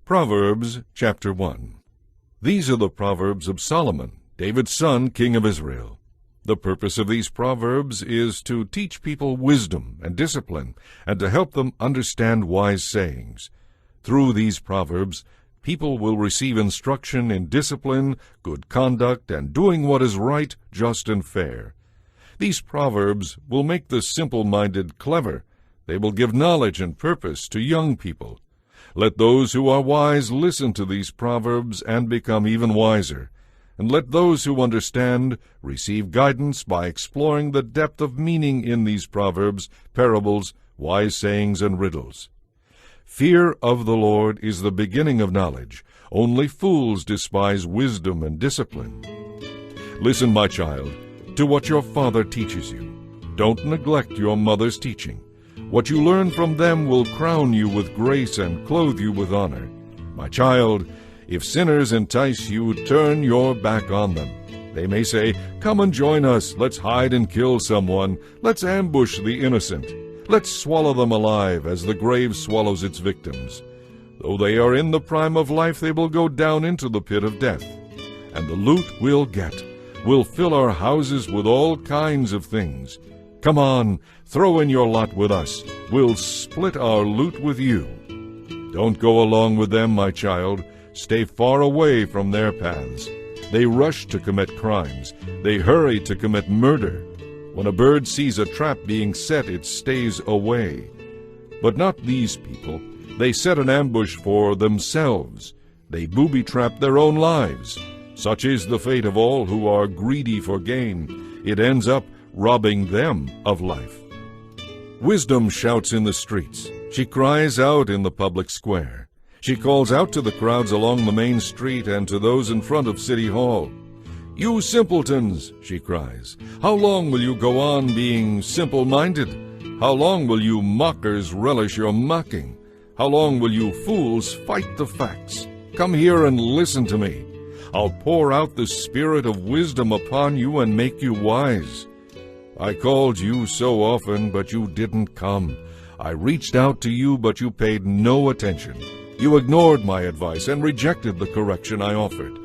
Proverbs chapter 1. These are the Proverbs of Solomon, David's son, king of Israel. The purpose of these Proverbs is to teach people wisdom and discipline, and to help them understand wise sayings. Through these Proverbs, people will receive instruction in discipline, good conduct, and doing what is right, just, and fair. These Proverbs will make the simple-minded clever. They will give knowledge and purpose to young people. Let those who are wise listen to these Proverbs and become even wiser. And let those who understand receive guidance by exploring the depth of meaning in these Proverbs, parables, wise sayings, and riddles. Fear of the Lord is the beginning of knowledge. Only fools despise wisdom and discipline. Listen, my child, to what your father teaches you. Don't neglect your mother's teaching. What you learn from them will crown you with grace and clothe you with honor. My child, if sinners entice you, turn your back on them. They may say, "Come and join us. Let's hide and kill someone. Let's ambush the innocent. Let's swallow them alive as the grave swallows its victims. Though they are in the prime of life, they will go down into the pit of death. And the loot we'll get will fill our houses with all kinds of things. Come on, throw in your lot with us. We'll split our loot with you." Don't go along with them, my child. Stay far away from their paths. They rush to commit crimes. They hurry to commit murder. When a bird sees a trap being set, it stays away. But not these people. They set an ambush for themselves. They booby-trap their own lives. Such is the fate of all who are greedy for gain. It ends up robbing them of life. Wisdom shouts in the streets. She cries out in the public square. She calls out to the crowds along the main street and to those in front of City Hall. "You simpletons," she cries, "how long will you go on being simple-minded? How long will you mockers relish your mocking? How long will you fools fight the facts? Come here and listen to me. I'll pour out the spirit of wisdom upon you and make you wise. I called you so often, but you didn't come. I reached out to you, but you paid no attention. You ignored my advice and rejected the correction I offered.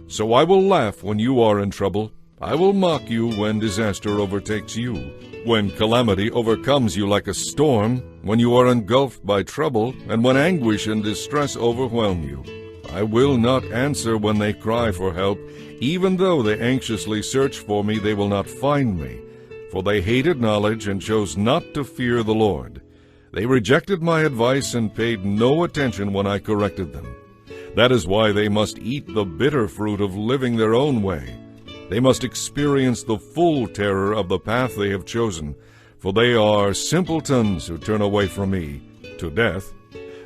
So I will laugh when you are in trouble. I will mock you when disaster overtakes you. When calamity overcomes you like a storm, when you are engulfed by trouble, and when anguish and distress overwhelm you. I will not answer when they cry for help. Even though they anxiously search for me, they will not find me. For they hated knowledge and chose not to fear the Lord. They rejected my advice and paid no attention when I corrected them. That is why they must eat the bitter fruit of living their own way. They must experience the full terror of the path they have chosen, for they are simpletons who turn away from me to death.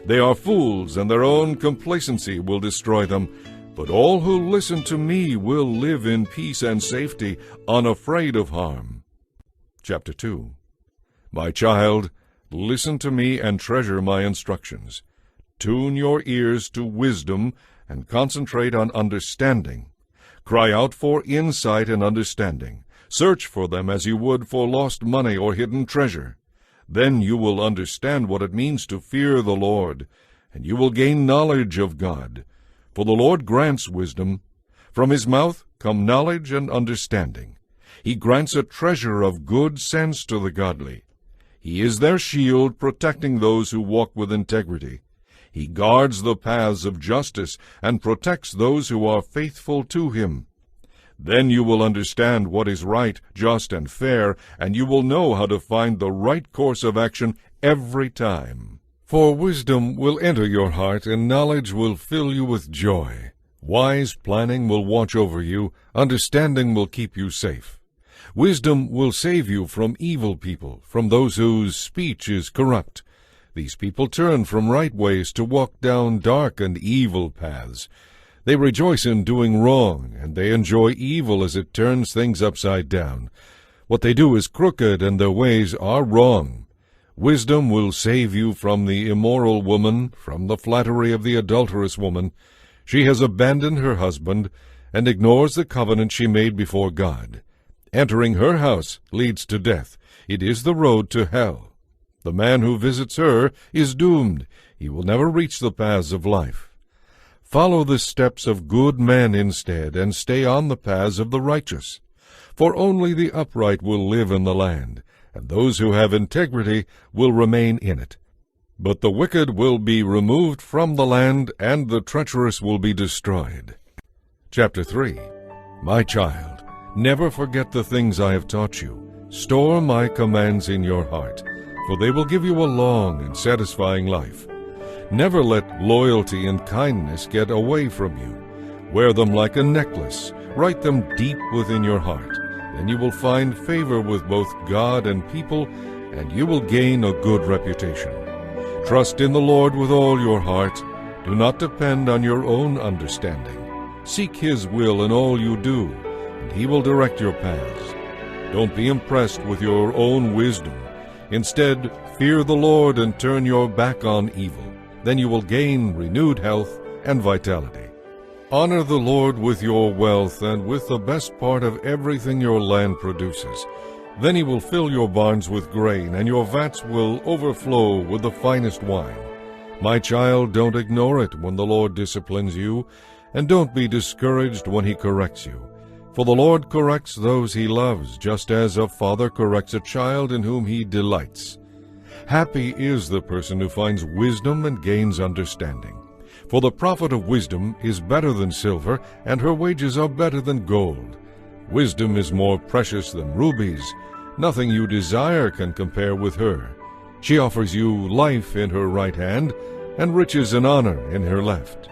They are fools, and their own complacency will destroy them. But all who listen to me will live in peace and safety, unafraid of harm. Chapter 2. My child, listen to me and treasure my instructions. Tune your ears to wisdom and concentrate on understanding. Cry out for insight and understanding. Search for them as you would for lost money or hidden treasure. Then you will understand what it means to fear the Lord, and you will gain knowledge of God. For the Lord grants wisdom. From his mouth come knowledge and understanding. He grants a treasure of good sense to the godly. He is their shield, protecting those who walk with integrity. He guards the paths of justice and protects those who are faithful to him. Then you will understand what is right, just, and fair, and you will know how to find the right course of action every time. For wisdom will enter your heart, and knowledge will fill you with joy. Wise planning will watch over you. Understanding will keep you safe. Wisdom will save you from evil people, from those whose speech is corrupt. These people turn from right ways to walk down dark and evil paths. They rejoice in doing wrong, and they enjoy evil as it turns things upside down. What they do is crooked, and their ways are wrong. Wisdom will save you from the immoral woman, from the flattery of the adulterous woman. She has abandoned her husband and ignores the covenant she made before God. Entering her house leads to death. It is the road to hell. The man who visits her is doomed. He will never reach the paths of life. Follow the steps of good men instead, and stay on the paths of the righteous. For only the upright will live in the land, and those who have integrity will remain in it. But the wicked will be removed from the land, and the treacherous will be destroyed. Chapter 3. My child, never forget the things I have taught you. Store my commands in your heart, for they will give you a long and satisfying life. Never let loyalty and kindness get away from you. Wear them like a necklace. Write them deep within your heart. Then you will find favor with both God and people, and you will gain a good reputation. Trust in the Lord with all your heart. Do not depend on your own understanding. Seek His will in all you do, and He will direct your paths. Don't be impressed with your own wisdom. Instead, fear the Lord and turn your back on evil. Then you will gain renewed health and vitality. Honor the Lord with your wealth and with the best part of everything your land produces. Then He will fill your barns with grain, and your vats will overflow with the finest wine. My child, don't ignore it when the Lord disciplines you, and don't be discouraged when He corrects you. For the Lord corrects those He loves, just as a father corrects a child in whom He delights. Happy is the person who finds wisdom and gains understanding. For the profit of wisdom is better than silver, and her wages are better than gold. Wisdom is more precious than rubies. Nothing you desire can compare with her. She offers you life in her right hand, and riches and honor in her left.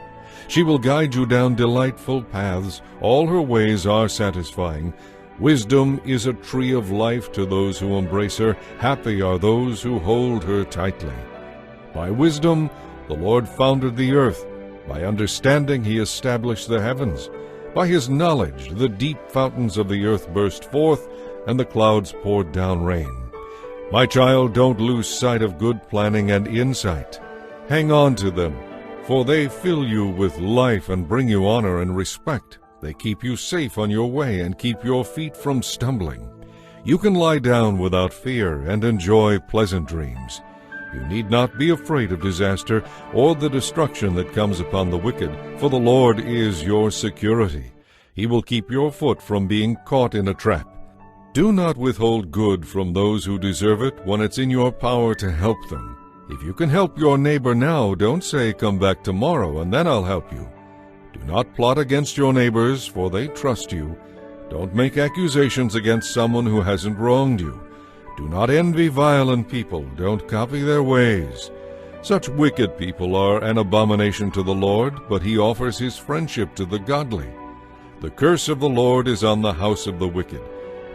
She will guide you down delightful paths. All her ways are satisfying. Wisdom is a tree of life to those who embrace her. Happy are those who hold her tightly. By wisdom the Lord founded the earth. By understanding He established the heavens. By His knowledge the deep fountains of the earth burst forth, and the clouds poured down rain. My child, don't lose sight of good planning and insight. Hang on to them, for they fill you with life and bring you honor and respect. They keep you safe on your way and keep your feet from stumbling. You can lie down without fear and enjoy pleasant dreams. You need not be afraid of disaster or the destruction that comes upon the wicked, for the Lord is your security. He will keep your foot from being caught in a trap. Do not withhold good from those who deserve it when it's in your power to help them. If you can help your neighbor now, don't say, "Come back tomorrow, and then I'll help you." Do not plot against your neighbors, for they trust you. Don't make accusations against someone who hasn't wronged you. Do not envy violent people. Don't copy their ways. Such wicked people are an abomination to the Lord, but He offers His friendship to the godly. The curse of the Lord is on the house of the wicked,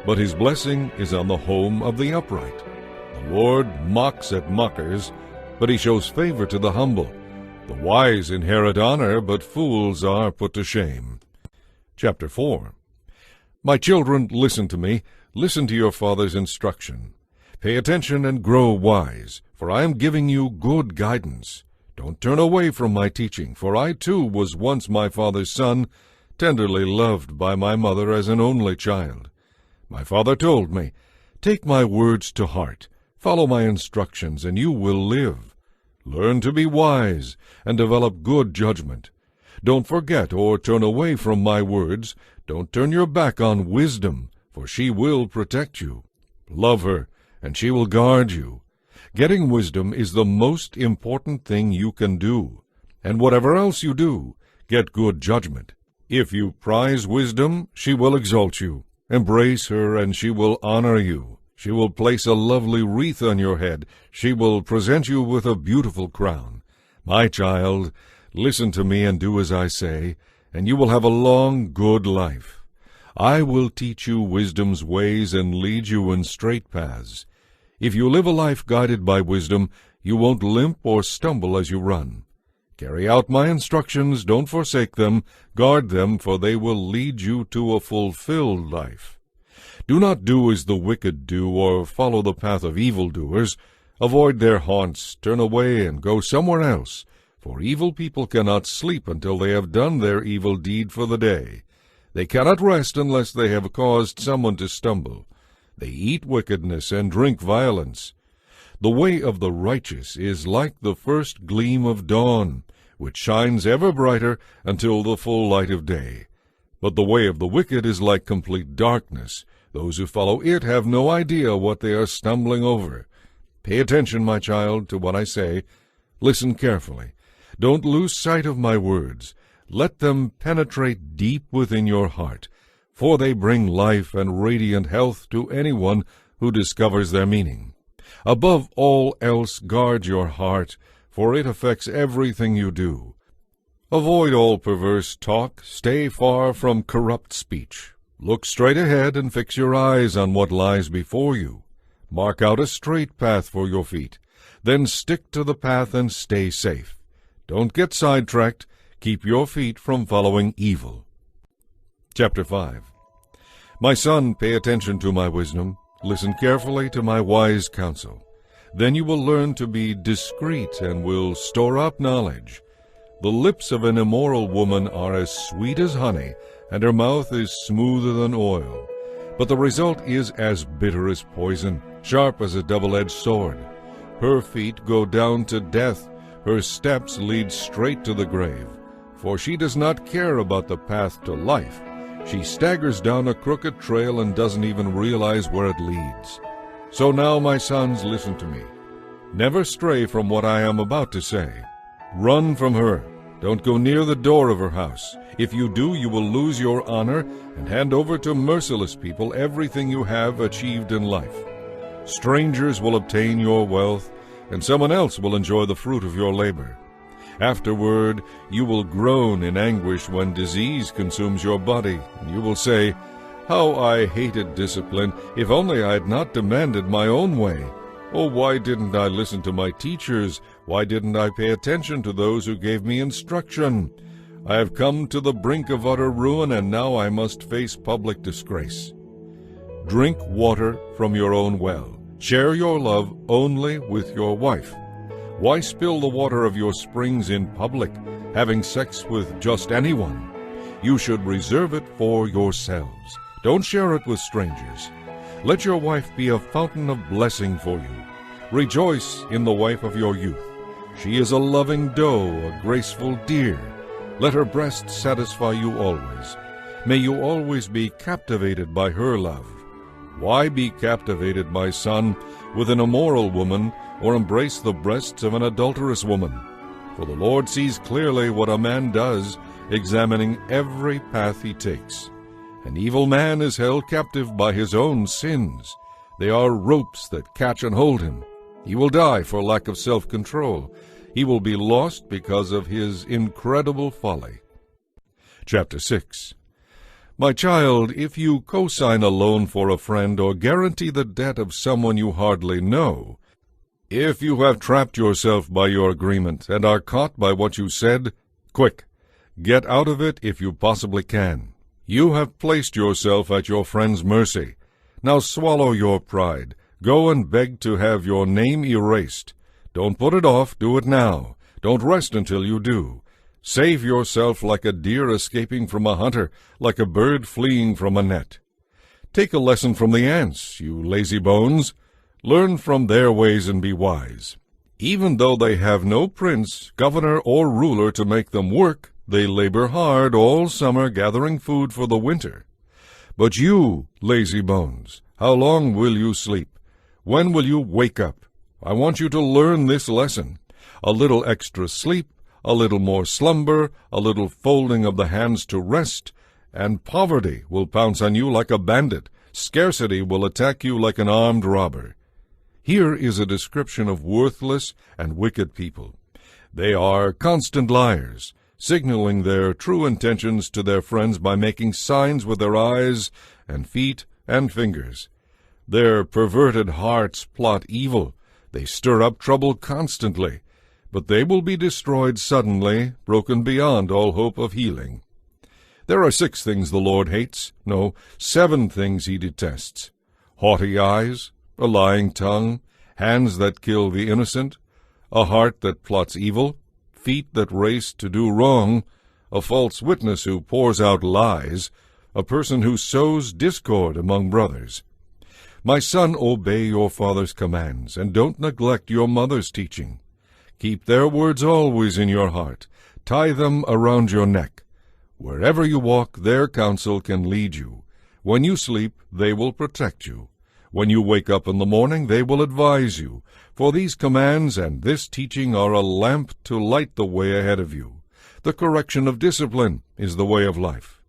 but His blessing is on the home of the upright. The Lord mocks at mockers, but He shows favor to the humble. The wise inherit honor, but fools are put to shame. Chapter 4. My children, listen to me. Listen to your father's instruction. Pay attention and grow wise, for I am giving you good guidance. Don't turn away from my teaching, for I too was once my father's son, tenderly loved by my mother as an only child. My father told me, "Take my words to heart. Follow my instructions, and you will live. Learn to be wise and develop good judgment. Don't forget or turn away from my words. Don't turn your back on wisdom, for she will protect you. Love her, and she will guard you. Getting wisdom is the most important thing you can do. And whatever else you do, get good judgment. If you prize wisdom, she will exalt you. Embrace her, and she will honor you. She will place a lovely wreath on your head. She will present you with a beautiful crown. My child, listen to me and do as I say, and you will have a long, good life. I will teach you wisdom's ways and lead you in straight paths. If you live a life guided by wisdom, you won't limp or stumble as you run. Carry out my instructions, don't forsake them, guard them, for they will lead you to a fulfilled life. Do not do as the wicked do, or follow the path of evildoers. Avoid their haunts, turn away, and go somewhere else, for evil people cannot sleep until they have done their evil deed for the day. They cannot rest unless they have caused someone to stumble. They eat wickedness and drink violence. The way of the righteous is like the first gleam of dawn, which shines ever brighter until the full light of day. But the way of the wicked is like complete darkness. Those who follow it have no idea what they are stumbling over. Pay attention, my child, to what I say. Listen carefully. Don't lose sight of my words. Let them penetrate deep within your heart, for they bring life and radiant health to anyone who discovers their meaning. Above all else, guard your heart, for it affects everything you do. Avoid all perverse talk. Stay far from corrupt speech. Look straight ahead and fix your eyes on what lies before you. Mark out a straight path for your feet. Then stick to the path and stay safe. Don't get sidetracked. Keep your feet from following evil. Chapter 5. My son, pay attention to my wisdom. Listen carefully to my wise counsel. Then you will learn to be discreet and will store up knowledge. The lips of an immoral woman are as sweet as honey, and her mouth is smoother than oil. But the result is as bitter as poison, sharp as a double-edged sword. Her feet go down to death. Her steps lead straight to the grave. For she does not care about the path to life. She staggers down a crooked trail and doesn't even realize where it leads. So now, my sons, listen to me. Never stray from what I am about to say. Run from her. Don't go near the door of her house. If you do, you will lose your honor and hand over to merciless people everything you have achieved in life. Strangers will obtain your wealth, and someone else will enjoy the fruit of your labor. Afterward, you will groan in anguish when disease consumes your body, and you will say, "How I hated discipline! If only I had not demanded my own way! Oh, why didn't I listen to my teachers? Why didn't I pay attention to those who gave me instruction? I have come to the brink of utter ruin, and now I must face public disgrace." Drink water from your own well. Share your love only with your wife. Why spill the water of your springs in public, having sex with just anyone? You should reserve it for yourselves. Don't share it with strangers. Let your wife be a fountain of blessing for you. Rejoice in the wife of your youth. She is a loving doe, a graceful deer. Let her breast satisfy you always. May you always be captivated by her love. Why be captivated, my son, with an immoral woman, or embrace the breasts of an adulterous woman? For the Lord sees clearly what a man does, examining every path he takes. An evil man is held captive by his own sins. They are ropes that catch and hold him. He will die for lack of self-control. He will be lost because of his incredible folly. Chapter 6. My child, if you co-sign a loan for a friend or guarantee the debt of someone you hardly know, if you have trapped yourself by your agreement and are caught by what you said, quick, get out of it if you possibly can. You have placed yourself at your friend's mercy. Now swallow your pride. Go and beg to have your name erased. Don't put it off. Do it now. Don't rest until you do. Save yourself like a deer escaping from a hunter, like a bird fleeing from a net. Take a lesson from the ants, you lazy bones. Learn from their ways and be wise. Even though they have no prince, governor, or ruler to make them work, they labor hard all summer gathering food for the winter. But you, lazy bones, how long will you sleep? When will you wake up? I want you to learn this lesson. A little extra sleep, a little more slumber, a little folding of the hands to rest, and poverty will pounce on you like a bandit. Scarcity will attack you like an armed robber. Here is a description of worthless and wicked people. They are constant liars, signaling their true intentions to their friends by making signs with their eyes and feet and fingers. Their perverted hearts plot evil. They stir up trouble constantly, but they will be destroyed suddenly, broken beyond all hope of healing. There are 6 things the Lord hates, no, 7 things he detests: haughty eyes, a lying tongue, hands that kill the innocent, a heart that plots evil, feet that race to do wrong, a false witness who pours out lies, a person who sows discord among brothers. My son, obey your father's commands, and don't neglect your mother's teaching. Keep their words always in your heart. Tie them around your neck. Wherever you walk, their counsel can lead you. When you sleep, they will protect you. When you wake up in the morning, they will advise you. For these commands and this teaching are a lamp to light the way ahead of you. The correction of discipline is the way of life.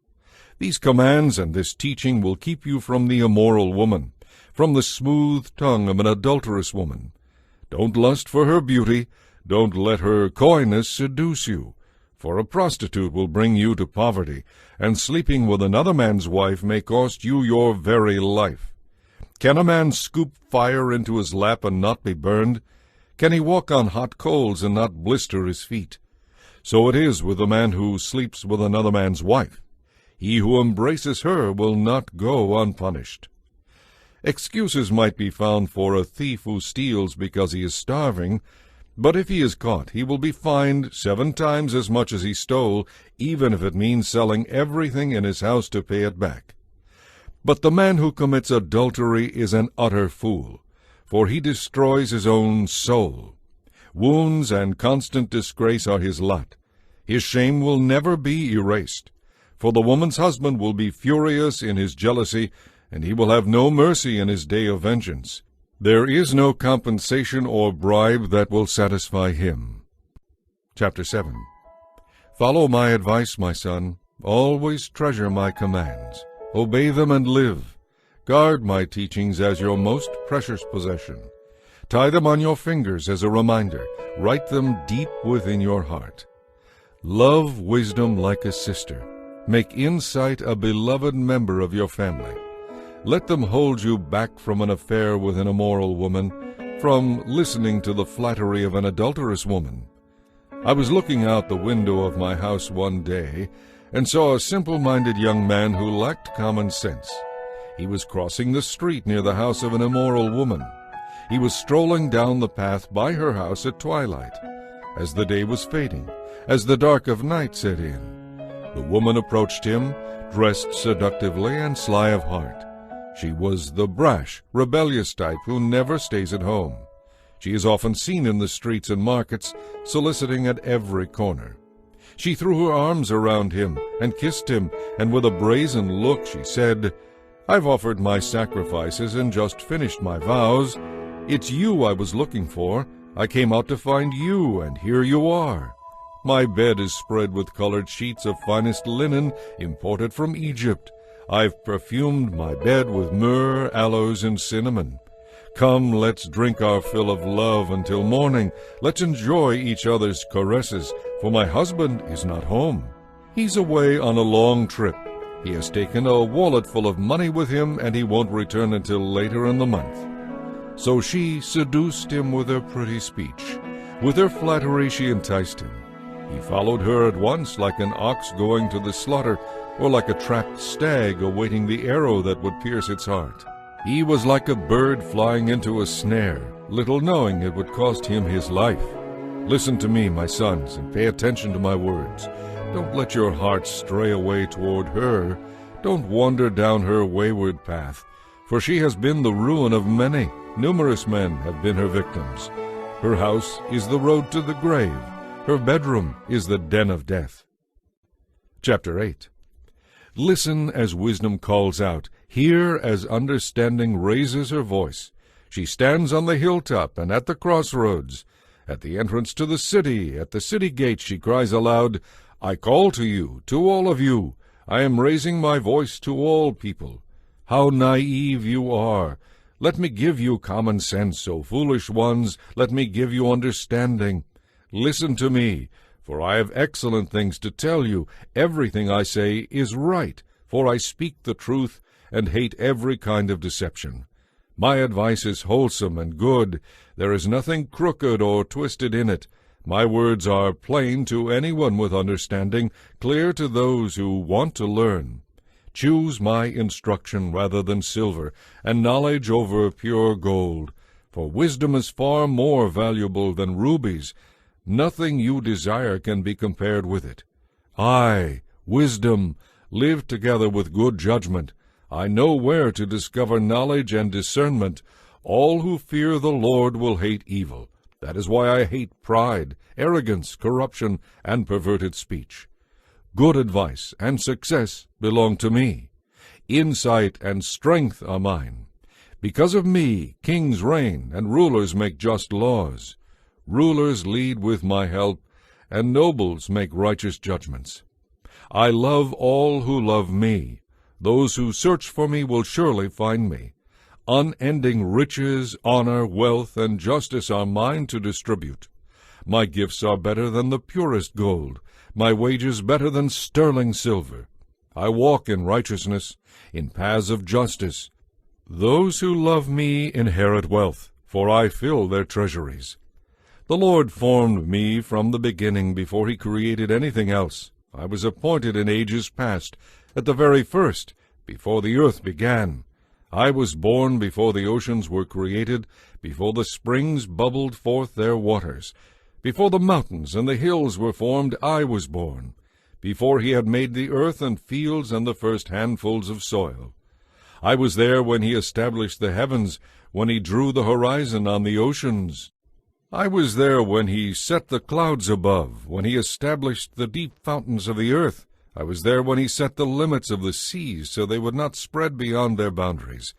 These commands and this teaching will keep you from the immoral woman, from the smooth tongue of an adulterous woman. Don't lust for her beauty. Don't let her coyness seduce you. For a prostitute will bring you to poverty, and sleeping with another man's wife may cost you your very life. Can a man scoop fire into his lap and not be burned? Can he walk on hot coals and not blister his feet? So it is with the man who sleeps with another man's wife. He who embraces her will not go unpunished. Excuses might be found for a thief who steals because he is starving, but if he is caught, he will be fined 7 times as much as he stole, even if it means selling everything in his house to pay it back. But the man who commits adultery is an utter fool, for he destroys his own soul. Wounds and constant disgrace are his lot. His shame will never be erased. For the woman's husband will be furious in his jealousy, and he will have no mercy in his day of vengeance. There is no compensation or bribe that will satisfy him. Chapter 7. Follow my advice, my son. Always treasure my commands. Obey them and live. Guard my teachings as your most precious possession. Tie them on your fingers as a reminder. Write them deep within your heart. Love wisdom like a sister. Make insight a beloved member of your family. Let them hold you back from an affair with an immoral woman, from listening to the flattery of an adulterous woman. I was looking out the window of my house one day, and saw a simple-minded young man who lacked common sense. He was crossing the street near the house of an immoral woman. He was strolling down the path by her house at twilight, as the day was fading, as the dark of night set in. The woman approached him, dressed seductively and sly of heart. She was the brash, rebellious type who never stays at home. She is often seen in the streets and markets, soliciting at every corner. She threw her arms around him and kissed him, and with a brazen look she said, "I've offered my sacrifices and just finished my vows. It's you I was looking for. I came out to find you, and here you are. My bed is spread with colored sheets of finest linen imported from Egypt. I've perfumed my bed with myrrh, aloes, and cinnamon. Come, let's drink our fill of love until morning. Let's enjoy each other's caresses, for my husband is not home. He's away on a long trip. He has taken a wallet full of money with him, and he won't return until later in the month." So she seduced him with her pretty speech. With her flattery she enticed him. He followed her at once like an ox going to the slaughter, or like a trapped stag awaiting the arrow that would pierce its heart. He was like a bird flying into a snare, little knowing it would cost him his life. Listen to me, my sons, and pay attention to my words. Don't let your hearts stray away toward her. Don't wander down her wayward path, for she has been the ruin of many. Numerous men have been her victims. Her house is the road to the grave. Her bedroom is the den of death. Chapter 8. Listen as wisdom calls out. Hear as understanding raises her voice. She stands on the hilltop and at the crossroads. At the entrance to the city, at the city gate, she cries aloud, "I call to you, to all of you. I am raising my voice to all people. How naive you are! Let me give you common sense, O foolish ones. Let me give you understanding. Listen to me, for I have excellent things to tell you. Everything I say is right, for I speak the truth and hate every kind of deception. My advice is wholesome and good. There is nothing crooked or twisted in it. My words are plain to anyone with understanding, clear to those who want to learn. Choose my instruction rather than silver, and knowledge over pure gold. For wisdom is far more valuable than rubies. Nothing you desire can be compared with it. I, wisdom, live together with good judgment. I know where to discover knowledge and discernment. All who fear the Lord will hate evil. That is why I hate pride, arrogance, corruption, and perverted speech. Good advice and success belong to me. Insight and strength are mine. Because of me, kings reign, and rulers make just laws. Rulers lead with my help, and nobles make righteous judgments. I love all who love me. Those who search for me will surely find me. Unending riches, honor, wealth, and justice are mine to distribute. My gifts are better than the purest gold, my wages better than sterling silver. I walk in righteousness, in paths of justice. Those who love me inherit wealth, for I fill their treasuries. The Lord formed me from the beginning before he created anything else. I was appointed in ages past, at the very first, before the earth began. I was born before the oceans were created, before the springs bubbled forth their waters. Before the mountains and the hills were formed, I was born. Before he had made the earth and fields and the first handfuls of soil. I was there when he established the heavens, when he drew the horizon on the oceans. I was there when he set the clouds above, when he established the deep fountains of the earth. I was there when he set the limits of the seas so they would not spread beyond their boundaries.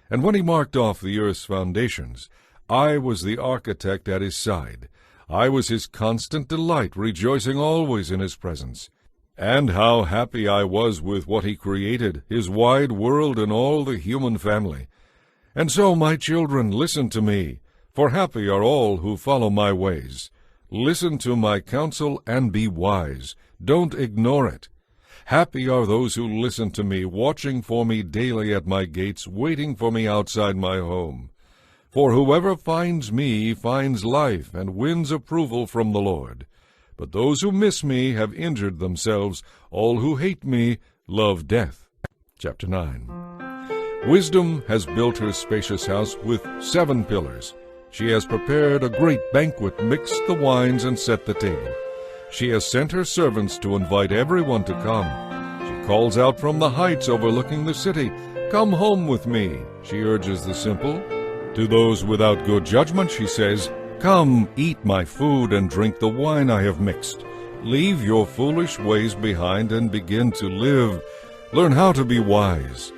And when he marked off the earth's foundations, I was the architect at his side. I was his constant delight, rejoicing always in his presence. And how happy I was with what he created, his wide world and all the human family. And so, my children, listen to me, for happy are all who follow my ways. Listen to my counsel and be wise. Don't ignore it. Happy are those who listen to me, watching for me daily at my gates, waiting for me outside my home. For whoever finds me finds life and wins approval from the Lord. But those who miss me have injured themselves. All who hate me love death. Chapter 9. Wisdom has built her spacious house with 7 pillars. She has prepared a great banquet, mixed the wines, and set the table. She has sent her servants to invite everyone to come. She calls out from the heights overlooking the city, "Come home with me," she urges the simple. To those without good judgment, she says, "Come, eat my food and drink the wine I have mixed. Leave your foolish ways behind and begin to live. Learn how to be wise."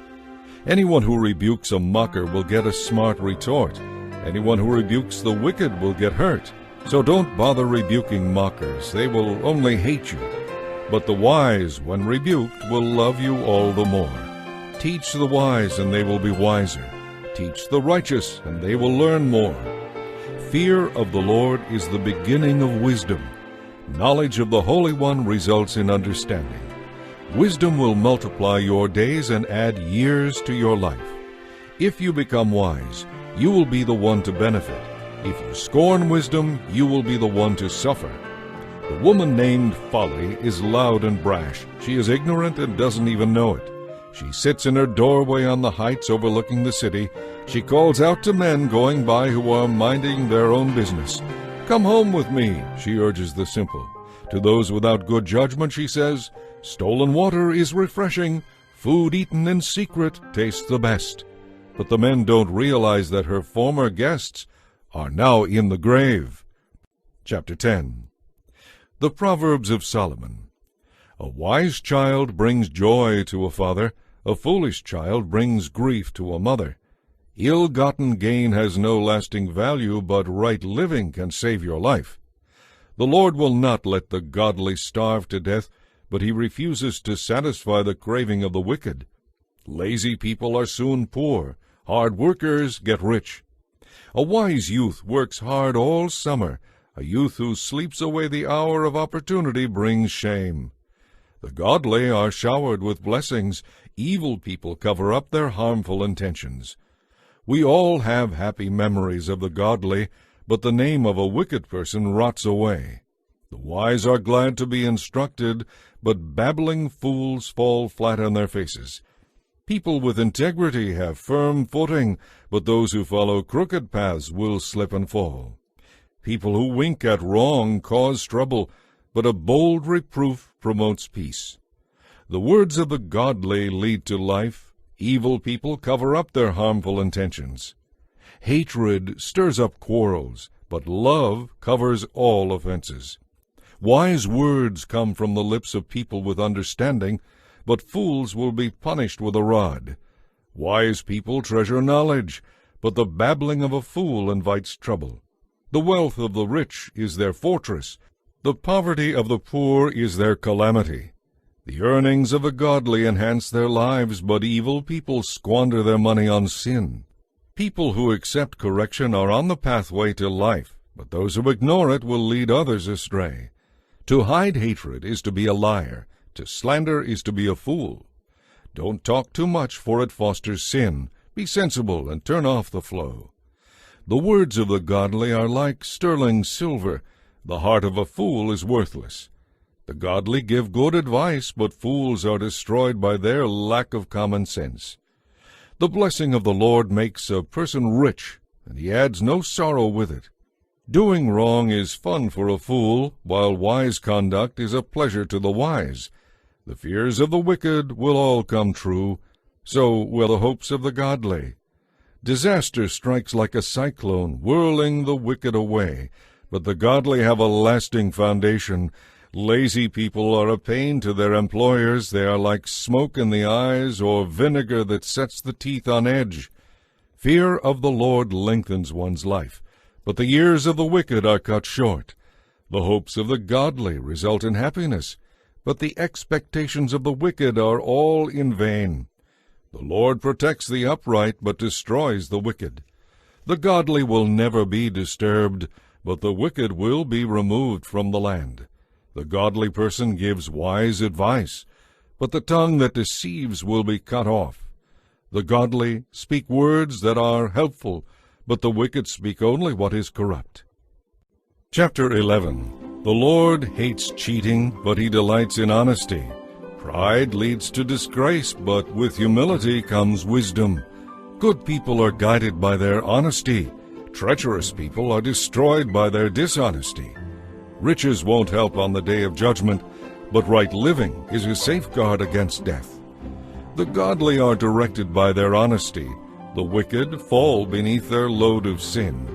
Anyone who rebukes a mocker will get a smart retort. Anyone who rebukes the wicked will get hurt. So don't bother rebuking mockers. They will only hate you. But the wise, when rebuked, will love you all the more. Teach the wise, and they will be wiser. Teach the righteous, and they will learn more. Fear of the Lord is the beginning of wisdom. Knowledge of the Holy One results in understanding. Wisdom will multiply your days and add years to your life. If you become wise, you will be the one to benefit. If you scorn wisdom, you will be the one to suffer. The woman named Folly is loud and brash. She is ignorant and doesn't even know it. She sits in her doorway on the heights overlooking the city. She calls out to men going by who are minding their own business. "Come home with me," she urges the simple. To those without good judgment, she says, "Stolen water is refreshing. Food eaten in secret tastes the best." But the men don't realize that her former guests are now in the grave. Chapter 10. The Proverbs of Solomon. A wise child brings joy to a father. A foolish child brings grief to a mother. Ill-gotten gain has no lasting value, but right living can save your life. The Lord will not let the godly starve to death, but he refuses to satisfy the craving of the wicked. Lazy people are soon poor. Hard workers get rich. A wise youth works hard all summer. A youth who sleeps away the hour of opportunity brings shame. The godly are showered with blessings. Evil people cover up their harmful intentions. We all have happy memories of the godly, but the name of a wicked person rots away. The wise are glad to be instructed, but babbling fools fall flat on their faces. People with integrity have firm footing, but those who follow crooked paths will slip and fall. People who wink at wrong cause trouble, but a bold reproof promotes peace. The words of the godly lead to life. Evil people cover up their harmful intentions. Hatred stirs up quarrels, but love covers all offenses. Wise words come from the lips of people with understanding, but fools will be punished with a rod. Wise people treasure knowledge, but the babbling of a fool invites trouble. The wealth of the rich is their fortress. The poverty of the poor is their calamity. The earnings of the godly enhance their lives, but evil people squander their money on sin. People who accept correction are on the pathway to life, but those who ignore it will lead others astray. To hide hatred is to be a liar. To slander is to be a fool. Don't talk too much, for it fosters sin. Be sensible and turn off the flow. The words of the godly are like sterling silver. The heart of a fool is worthless. The godly give good advice, but fools are destroyed by their lack of common sense. The blessing of the Lord makes a person rich, and he adds no sorrow with it. Doing wrong is fun for a fool, while wise conduct is a pleasure to the wise. The fears of the wicked will all come true, so will the hopes of the godly. Disaster strikes like a cyclone, whirling the wicked away, but the godly have a lasting foundation. Lazy people are a pain to their employers. They are like smoke in the eyes or vinegar that sets the teeth on edge. Fear of the Lord lengthens one's life, but the years of the wicked are cut short. The hopes of the godly result in happiness, but the expectations of the wicked are all in vain. The Lord protects the upright, but destroys the wicked. The godly will never be disturbed, but the wicked will be removed from the land. The godly person gives wise advice, but the tongue that deceives will be cut off. The godly speak words that are helpful, but the wicked speak only what is corrupt. Chapter 11. The Lord hates cheating, but he delights in honesty. Pride leads to disgrace, but with humility comes wisdom. Good people are guided by their honesty. Treacherous people are destroyed by their dishonesty. Riches won't help on the day of judgment, but right living is a safeguard against death. The godly are directed by their honesty. The wicked fall beneath their load of sin.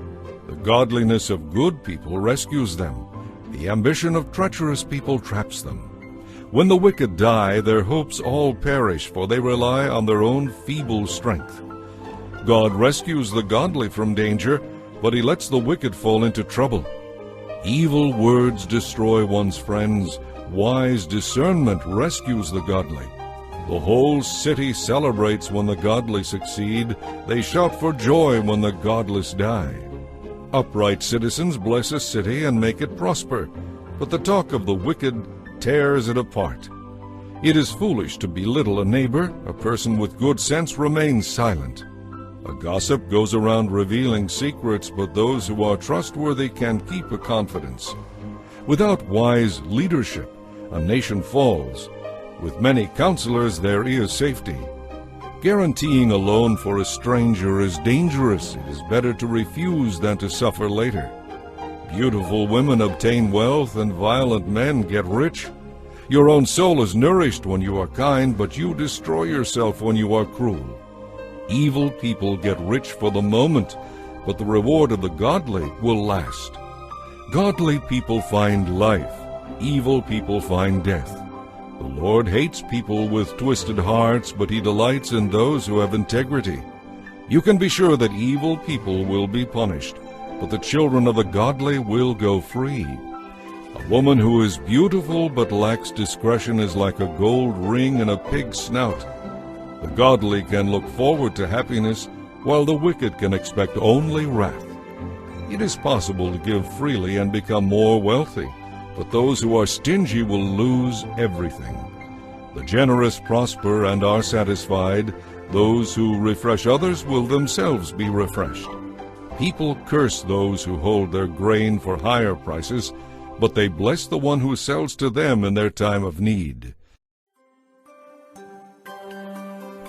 The godliness of good people rescues them. The ambition of treacherous people traps them. When the wicked die, their hopes all perish, for they rely on their own feeble strength. God rescues the godly from danger, but he lets the wicked fall into trouble. Evil words destroy one's friends. Wise discernment rescues the godly. The whole city celebrates when the godly succeed. They shout for joy when the godless die. Upright citizens bless a city and make it prosper, but the talk of the wicked tears it apart. It is foolish to belittle a neighbor. A person with good sense remains silent. A gossip goes around revealing secrets, but those who are trustworthy can keep a confidence. Without wise leadership, a nation falls. With many counselors, there is safety. Guaranteeing a loan for a stranger is dangerous. It is better to refuse than to suffer later. Beautiful women obtain wealth, and violent men get rich. Your own soul is nourished when you are kind, but you destroy yourself when you are cruel. Evil people get rich for the moment, but the reward of the godly will last. Godly people find life. Evil people find death. The Lord hates people with twisted hearts, but he delights in those who have integrity. You can be sure that evil people will be punished, but the children of the godly will go free. A woman who is beautiful but lacks discretion is like a gold ring in a pig's snout. The godly can look forward to happiness, while the wicked can expect only wrath. It is possible to give freely and become more wealthy, but those who are stingy will lose everything. The generous prosper and are satisfied. Those who refresh others will themselves be refreshed. People curse those who hold their grain for higher prices, but they bless the one who sells to them in their time of need.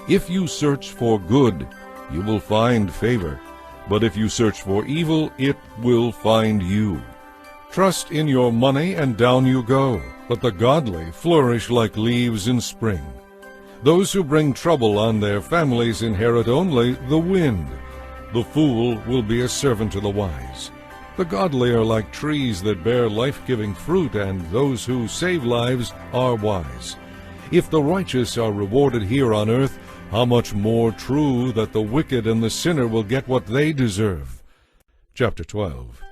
If you search for good, you will find favor, but if you search for evil, it will find you. Trust in your money, and down you go, but the godly flourish like leaves in spring. Those who bring trouble on their families inherit only the wind. The fool will be a servant to the wise. The godly are like trees that bear life-giving fruit, and those who save lives are wise. If the righteous are rewarded here on earth, how much more true that the wicked and the sinner will get what they deserve. Chapter 12.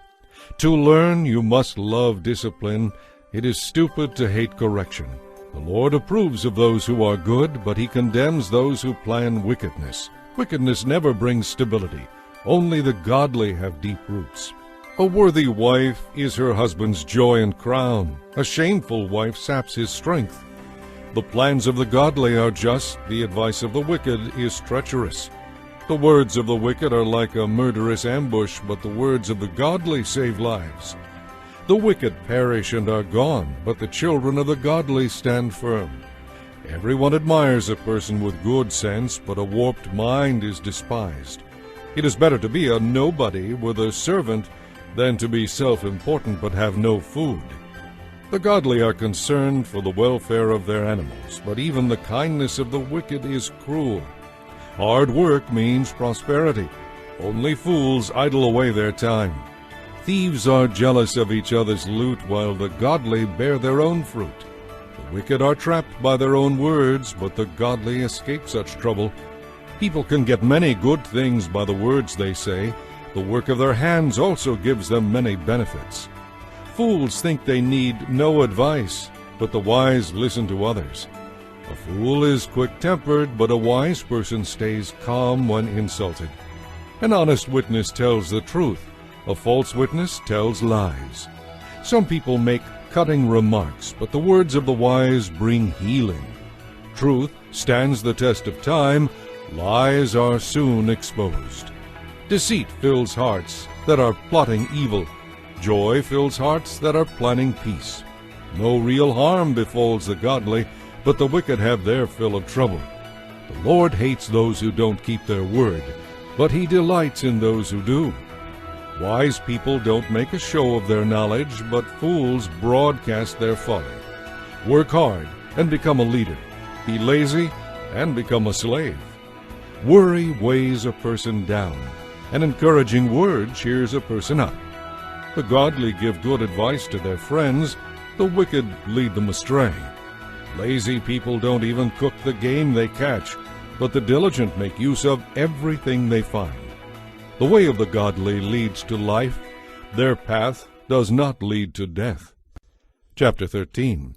To learn, you must love discipline. It is stupid to hate correction. The Lord approves of those who are good, but he condemns those who plan wickedness. Wickedness never brings stability. Only the godly have deep roots. A worthy wife is her husband's joy and crown. A shameful wife saps his strength. The plans of the godly are just. The advice of the wicked is treacherous. The words of the wicked are like a murderous ambush, but the words of the godly save lives. The wicked perish and are gone, but the children of the godly stand firm. Everyone admires a person with good sense, but a warped mind is despised. It is better to be a nobody with a servant than to be self-important but have no food. The godly are concerned for the welfare of their animals, but even the kindness of the wicked is cruel. Hard work means prosperity. Only fools idle away their time. Thieves are jealous of each other's loot, while the godly bear their own fruit. The wicked are trapped by their own words, but the godly escape such trouble. People can get many good things by the words they say. The work of their hands also gives them many benefits. Fools think they need no advice, but the wise listen to others. A fool is quick-tempered, but a wise person stays calm when insulted. An honest witness tells the truth. A false witness tells lies. Some people make cutting remarks, but the words of the wise bring healing. Truth stands the test of time. Lies are soon exposed. Deceit fills hearts that are plotting evil. Joy fills hearts that are planning peace. No real harm befalls the godly, but the wicked have their fill of trouble. The Lord hates those who don't keep their word, but he delights in those who do. Wise people don't make a show of their knowledge, but fools broadcast their folly. Work hard and become a leader. Be lazy and become a slave. Worry weighs a person down. An encouraging word cheers a person up. The godly give good advice to their friends. The wicked lead them astray. Lazy people don't even cook the game they catch, but the diligent make use of everything they find. The way of the godly leads to life. Their path does not lead to death. Chapter 13.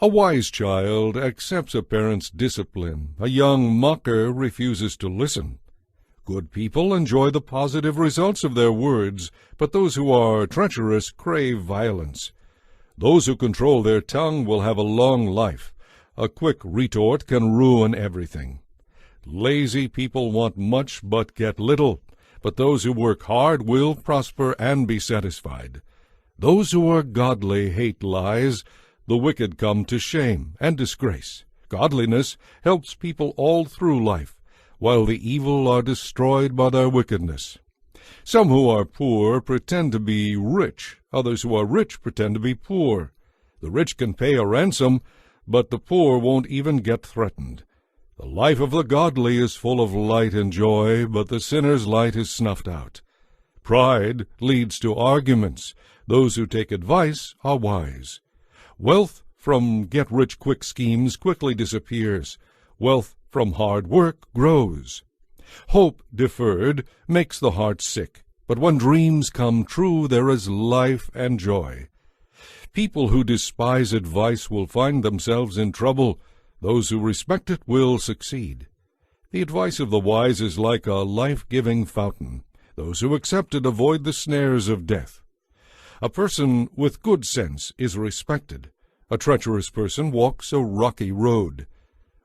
A wise child accepts a parent's discipline. A young mocker refuses to listen. Good people enjoy the positive results of their words, but those who are treacherous crave violence. Those who control their tongue will have a long life. A quick retort can ruin everything. Lazy people want much but get little, but those who work hard will prosper and be satisfied. Those who are godly hate lies. The wicked come to shame and disgrace. Godliness helps people all through life, while the evil are destroyed by their wickedness. Some who are poor pretend to be rich. Others who are rich pretend to be poor. The rich can pay a ransom, but the poor won't even get threatened. The life of the godly is full of light and joy, but the sinner's light is snuffed out. Pride leads to arguments. Those who take advice are wise. Wealth from get-rich-quick schemes quickly disappears. Wealth from hard work grows. Hope deferred makes the heart sick, but when dreams come true, there is life and joy. People who despise advice will find themselves in trouble. Those who respect it will succeed. The advice of the wise is like a life-giving fountain. Those who accept it avoid the snares of death. A person with good sense is respected. A treacherous person walks a rocky road.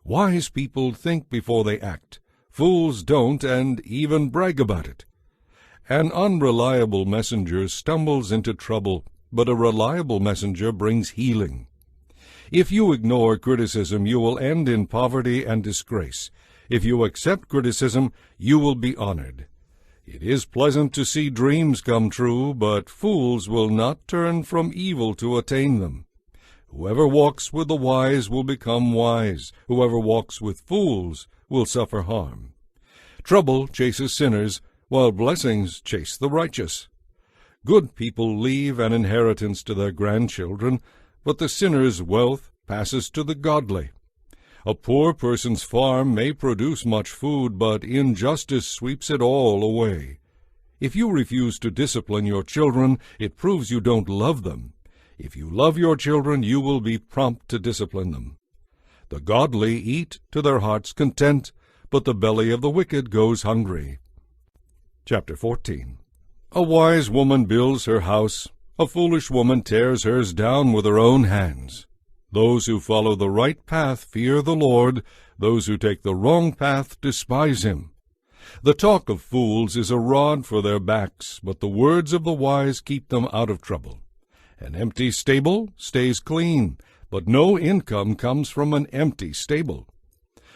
Wise people think before they act. Fools don't, and even brag about it. An unreliable messenger stumbles into trouble, but a reliable messenger brings healing. If you ignore criticism, you will end in poverty and disgrace. If you accept criticism, you will be honored. It is pleasant to see dreams come true, but fools will not turn from evil to attain them. Whoever walks with the wise will become wise. Whoever walks with fools will suffer harm. Trouble chases sinners, while blessings chase the righteous. Good people leave an inheritance to their grandchildren, but the sinner's wealth passes to the godly. A poor person's farm may produce much food, but injustice sweeps it all away. If you refuse to discipline your children, it proves you don't love them. If you love your children, you will be prompt to discipline them. The godly eat to their heart's content, but the belly of the wicked goes hungry. Chapter 14. A wise woman builds her house. A foolish woman tears hers down with her own hands. Those who follow the right path fear the Lord. Those who take the wrong path despise him. The talk of fools is a rod for their backs, but the words of the wise keep them out of trouble. An empty stable stays clean, but no income comes from an empty stable.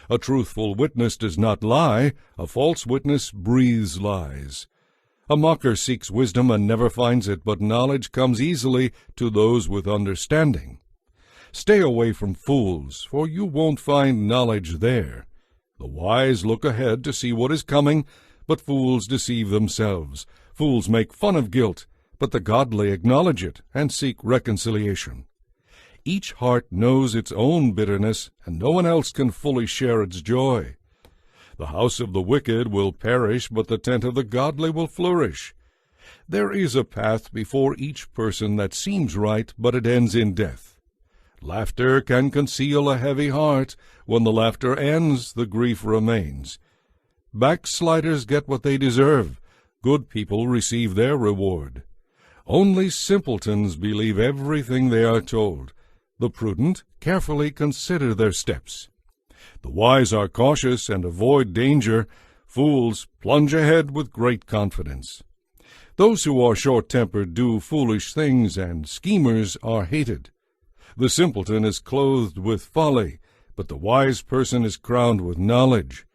A truthful witness does not lie. A false witness breathes lies. A mocker seeks wisdom and never finds it, but knowledge comes easily to those with understanding. Stay away from fools, for you won't find knowledge there. The wise look ahead to see what is coming, but fools deceive themselves. Fools make fun of guilt, but the godly acknowledge it and seek reconciliation. Each heart knows its own bitterness, and no one else can fully share its joy. The house of the wicked will perish, but the tent of the godly will flourish. There is a path before each person that seems right, but it ends in death. Laughter can conceal a heavy heart. When the laughter ends, the grief remains. Backsliders get what they deserve. Good people receive their reward. Only simpletons believe everything they are told. The prudent carefully consider their steps. The wise are cautious and avoid danger. Fools plunge ahead with great confidence. Those who are short-tempered do foolish things, and schemers are hated. The simpleton is clothed with folly, but the wise person is crowned with knowledge.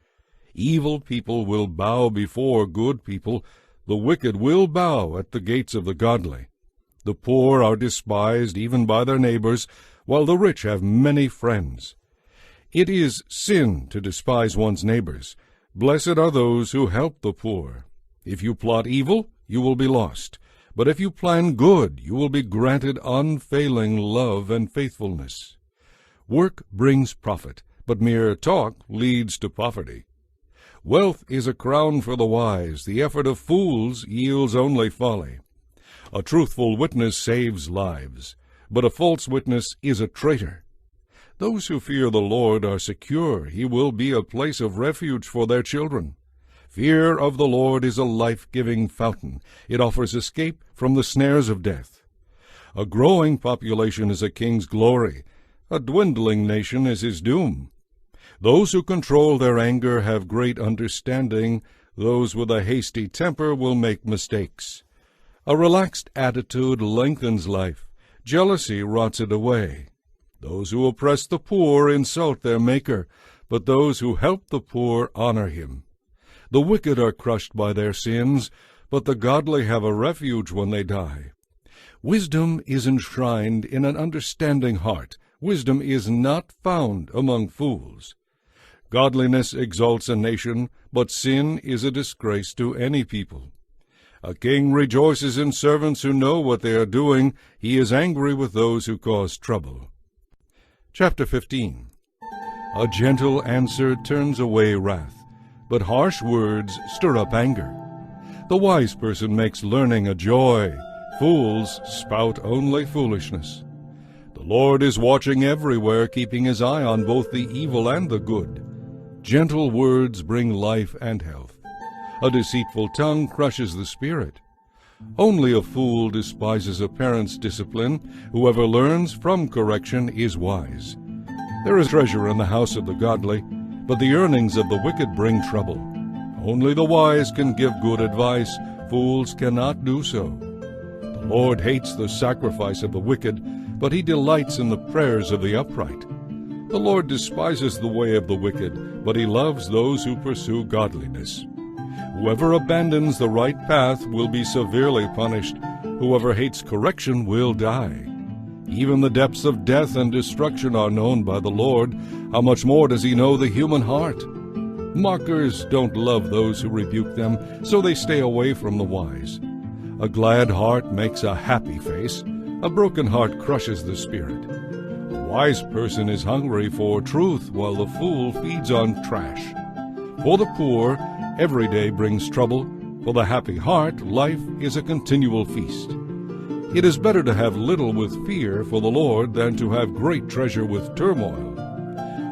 Evil people will bow before good people. The wicked will bow at the gates of the godly. The poor are despised even by their neighbors, while the rich have many friends. It is sin to despise one's neighbors. Blessed are those who help the poor. If you plot evil, you will be lost. But if you plan good, you will be granted unfailing love and faithfulness. Work brings profit, but mere talk leads to poverty. Wealth is a crown for the wise. The effort of fools yields only folly. A truthful witness saves lives, but a false witness is a traitor. Those who fear the Lord are secure. He will be a place of refuge for their children. Fear of the Lord is a life-giving fountain. It offers escape from the snares of death. A growing population is a king's glory. A dwindling nation is his doom. Those who control their anger have great understanding. Those with a hasty temper will make mistakes. A relaxed attitude lengthens life. Jealousy rots it away. Those who oppress the poor insult their Maker, but those who help the poor honor him. The wicked are crushed by their sins, but the godly have a refuge when they die. Wisdom is enshrined in an understanding heart. Wisdom is not found among fools. Godliness exalts a nation, but sin is a disgrace to any people. A king rejoices in servants who know what they are doing. He is angry with those who cause trouble. Chapter 15. A gentle answer turns away wrath, but harsh words stir up anger. The wise person makes learning a joy. Fools spout only foolishness. The Lord is watching everywhere, keeping his eye on both the evil and the good. Gentle words bring life and health. A deceitful tongue crushes the spirit. Only a fool despises a parent's discipline. Whoever learns from correction is wise. There is treasure in the house of the godly, but the earnings of the wicked bring trouble. Only the wise can give good advice. Fools cannot do so. The Lord hates the sacrifice of the wicked, but he delights in the prayers of the upright. The Lord despises the way of the wicked, but he loves those who pursue godliness. Whoever abandons the right path will be severely punished. Whoever hates correction will die. Even the depths of death and destruction are known by the Lord. How much more does he know the human heart? Mockers don't love those who rebuke them, so they stay away from the wise. A glad heart makes a happy face. A broken heart crushes the spirit. A wise person is hungry for truth, while the fool feeds on trash. For the poor, every day brings trouble. For the happy heart, life is a continual feast. It is better to have little with fear for the Lord than to have great treasure with turmoil.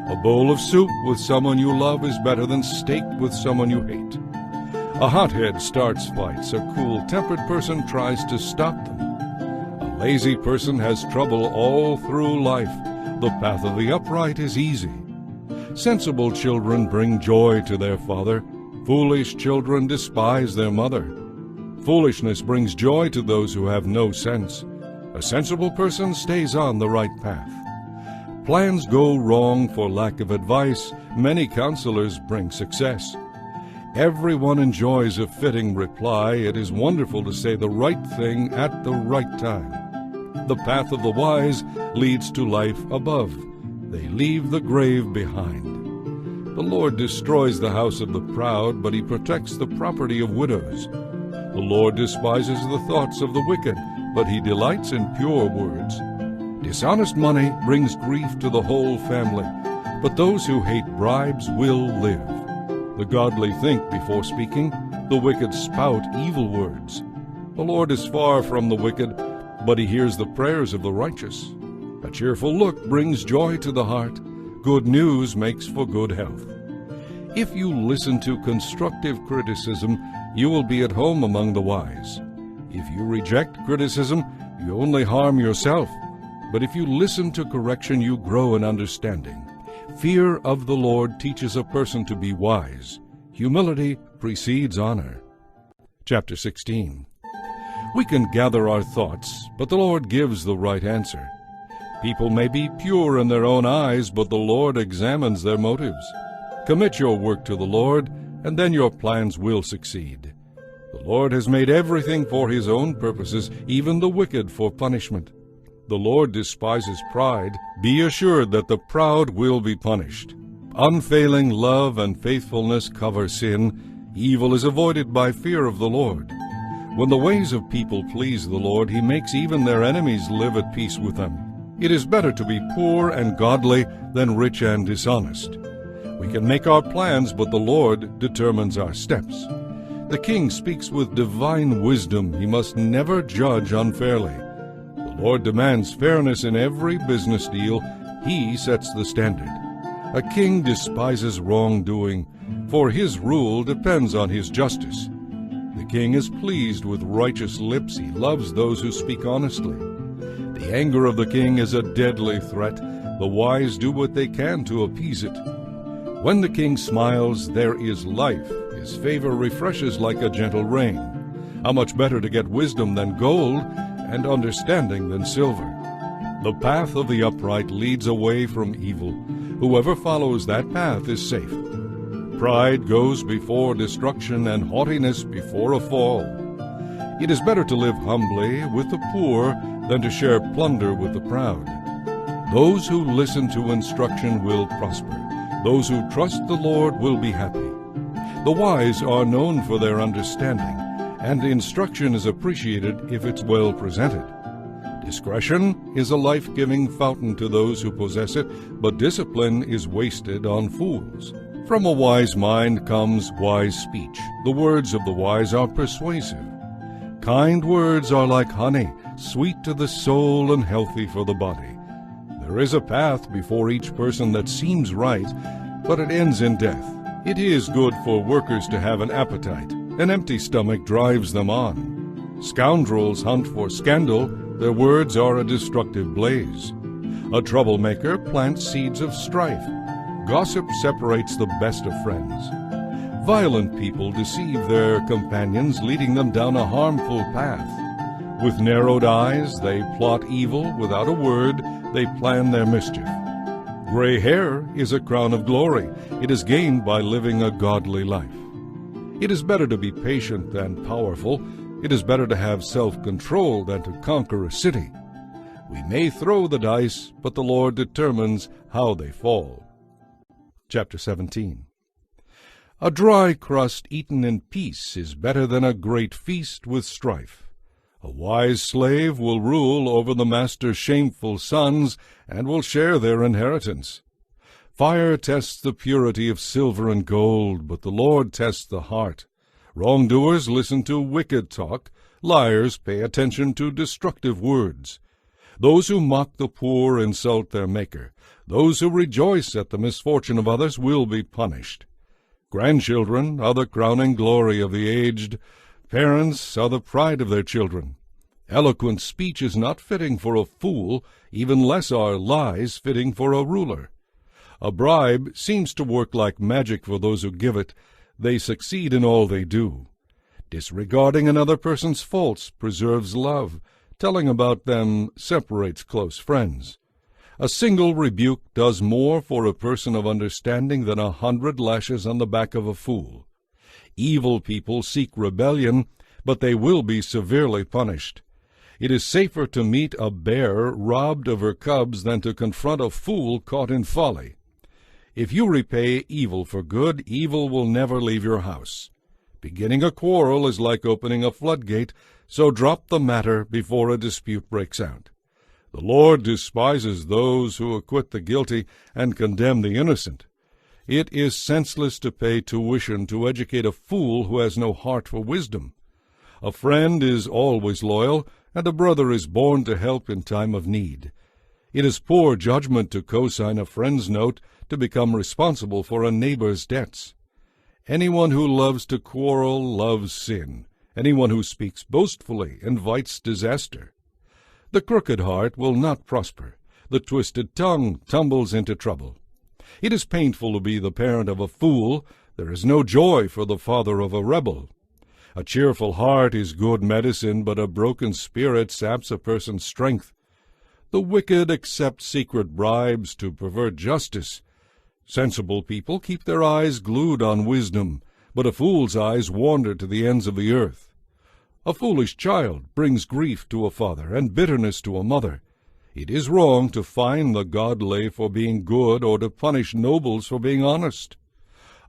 A bowl of soup with someone you love is better than steak with someone you hate. A hothead starts fights. A cool-tempered person tries to stop them. A lazy person has trouble all through life. The path of the upright is easy. Sensible children bring joy to their father. Foolish children despise their mother. Foolishness brings joy to those who have no sense. A sensible person stays on the right path. Plans go wrong for lack of advice. Many counselors bring success. Everyone enjoys a fitting reply. It is wonderful to say the right thing at the right time. The path of the wise leads to life above. They leave the grave behind. The Lord destroys the house of the proud, but he protects the property of widows. The Lord despises the thoughts of the wicked, but he delights in pure words. Dishonest money brings grief to the whole family, but those who hate bribes will live. The godly think before speaking. The wicked spout evil words. The Lord is far from the wicked, but he hears the prayers of the righteous. A cheerful look brings joy to the heart. Good news makes for good health. If you listen to constructive criticism, you will be at home among the wise. If you reject criticism, you only harm yourself. But if you listen to correction, you grow in understanding. Fear of the Lord teaches a person to be wise. Humility precedes honor. Chapter 16. We can gather our thoughts, but the Lord gives the right answer. People may be pure in their own eyes, but the Lord examines their motives. Commit your work to the Lord, and then your plans will succeed. The Lord has made everything for his own purposes, even the wicked for punishment. The Lord despises pride. Be assured that the proud will be punished. Unfailing love and faithfulness cover sin. Evil is avoided by fear of the Lord. When the ways of people please the Lord, he makes even their enemies live at peace with them. It is better to be poor and godly than rich and dishonest. We can make our plans, but the Lord determines our steps. The king speaks with divine wisdom. He must never judge unfairly. The Lord demands fairness in every business deal. He sets the standard. A king despises wrongdoing, for his rule depends on his justice. The king is pleased with righteous lips. He loves those who speak honestly. The anger of the king is a deadly threat. The wise do what they can to appease it. When the king smiles, there is life. His favor refreshes like a gentle rain. How much better to get wisdom than gold, and understanding than silver. The path of the upright leads away from evil. Whoever follows that path is safe. Pride goes before destruction, and haughtiness before a fall. It is better to live humbly with the poor than to share plunder with the proud. Those who listen to instruction will prosper. Those who trust the Lord will be happy. The wise are known for their understanding, and instruction is appreciated if it's well presented. Discretion is a life-giving fountain to those who possess it, but discipline is wasted on fools. From a wise mind comes wise speech. The words of the wise are persuasive. Kind words are like honey, sweet to the soul and healthy for the body. There is a path before each person that seems right, but it ends in death. It is good for workers to have an appetite. An empty stomach drives them on. Scoundrels hunt for scandal. Their words are a destructive blaze. A troublemaker plants seeds of strife. Gossip separates the best of friends. Violent people deceive their companions, leading them down a harmful path. With narrowed eyes, they plot evil. Without a word, they plan their mischief. Gray hair is a crown of glory. It is gained by living a godly life. It is better to be patient than powerful. It is better to have self-control than to conquer a city. We may throw the dice, but the Lord determines how they fall. Chapter 17. A dry crust eaten in peace is better than a great feast with strife. A wise slave will rule over the master's shameful sons, and will share their inheritance. Fire tests the purity of silver and gold, but the Lord tests the heart. Wrongdoers listen to wicked talk. Liars pay attention to destructive words. Those who mock the poor insult their Maker. Those who rejoice at the misfortune of others will be punished. Grandchildren are the crowning glory of the aged. Parents are the pride of their children. Eloquent speech is not fitting for a fool, even less are lies fitting for a ruler. A bribe seems to work like magic for those who give it. They succeed in all they do. Disregarding another person's faults preserves love. Telling about them separates close friends. A single rebuke does more for a person of understanding than 100 lashes on the back of a fool. Evil people seek rebellion, but they will be severely punished. It is safer to meet a bear robbed of her cubs than to confront a fool caught in folly. If you repay evil for good, evil will never leave your house. Beginning a quarrel is like opening a floodgate, so drop the matter before a dispute breaks out. The Lord despises those who acquit the guilty and condemn the innocent. It is senseless to pay tuition to educate a fool who has no heart for wisdom. A friend is always loyal, and a brother is born to help in time of need. It is poor judgment to co-sign a friend's note to become responsible for a neighbor's debts. Anyone who loves to quarrel loves sin. Anyone who speaks boastfully invites disaster. The crooked heart will not prosper. The twisted tongue tumbles into trouble. It is painful to be the parent of a fool. There is no joy for the father of a rebel. A cheerful heart is good medicine, but a broken spirit saps a person's strength. The wicked accept secret bribes to pervert justice. Sensible people keep their eyes glued on wisdom, but a fool's eyes wander to the ends of the earth. A foolish child brings grief to a father and bitterness to a mother. It is wrong to fine the godly for being good or to punish nobles for being honest.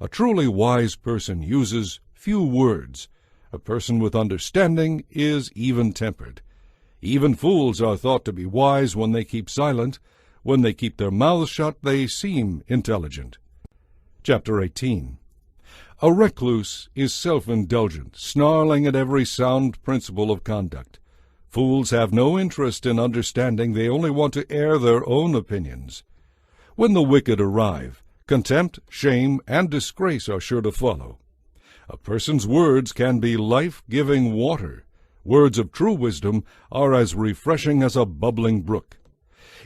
A truly wise person uses few words. A person with understanding is even-tempered. Even fools are thought to be wise when they keep silent. When they keep their mouths shut, they seem intelligent. Chapter 18. A recluse is self-indulgent, snarling at every sound principle of conduct. Fools have no interest in understanding. They only want to air their own opinions. When the wicked arrive, contempt, shame, and disgrace are sure to follow. A person's words can be life-giving water. Words of true wisdom are as refreshing as a bubbling brook.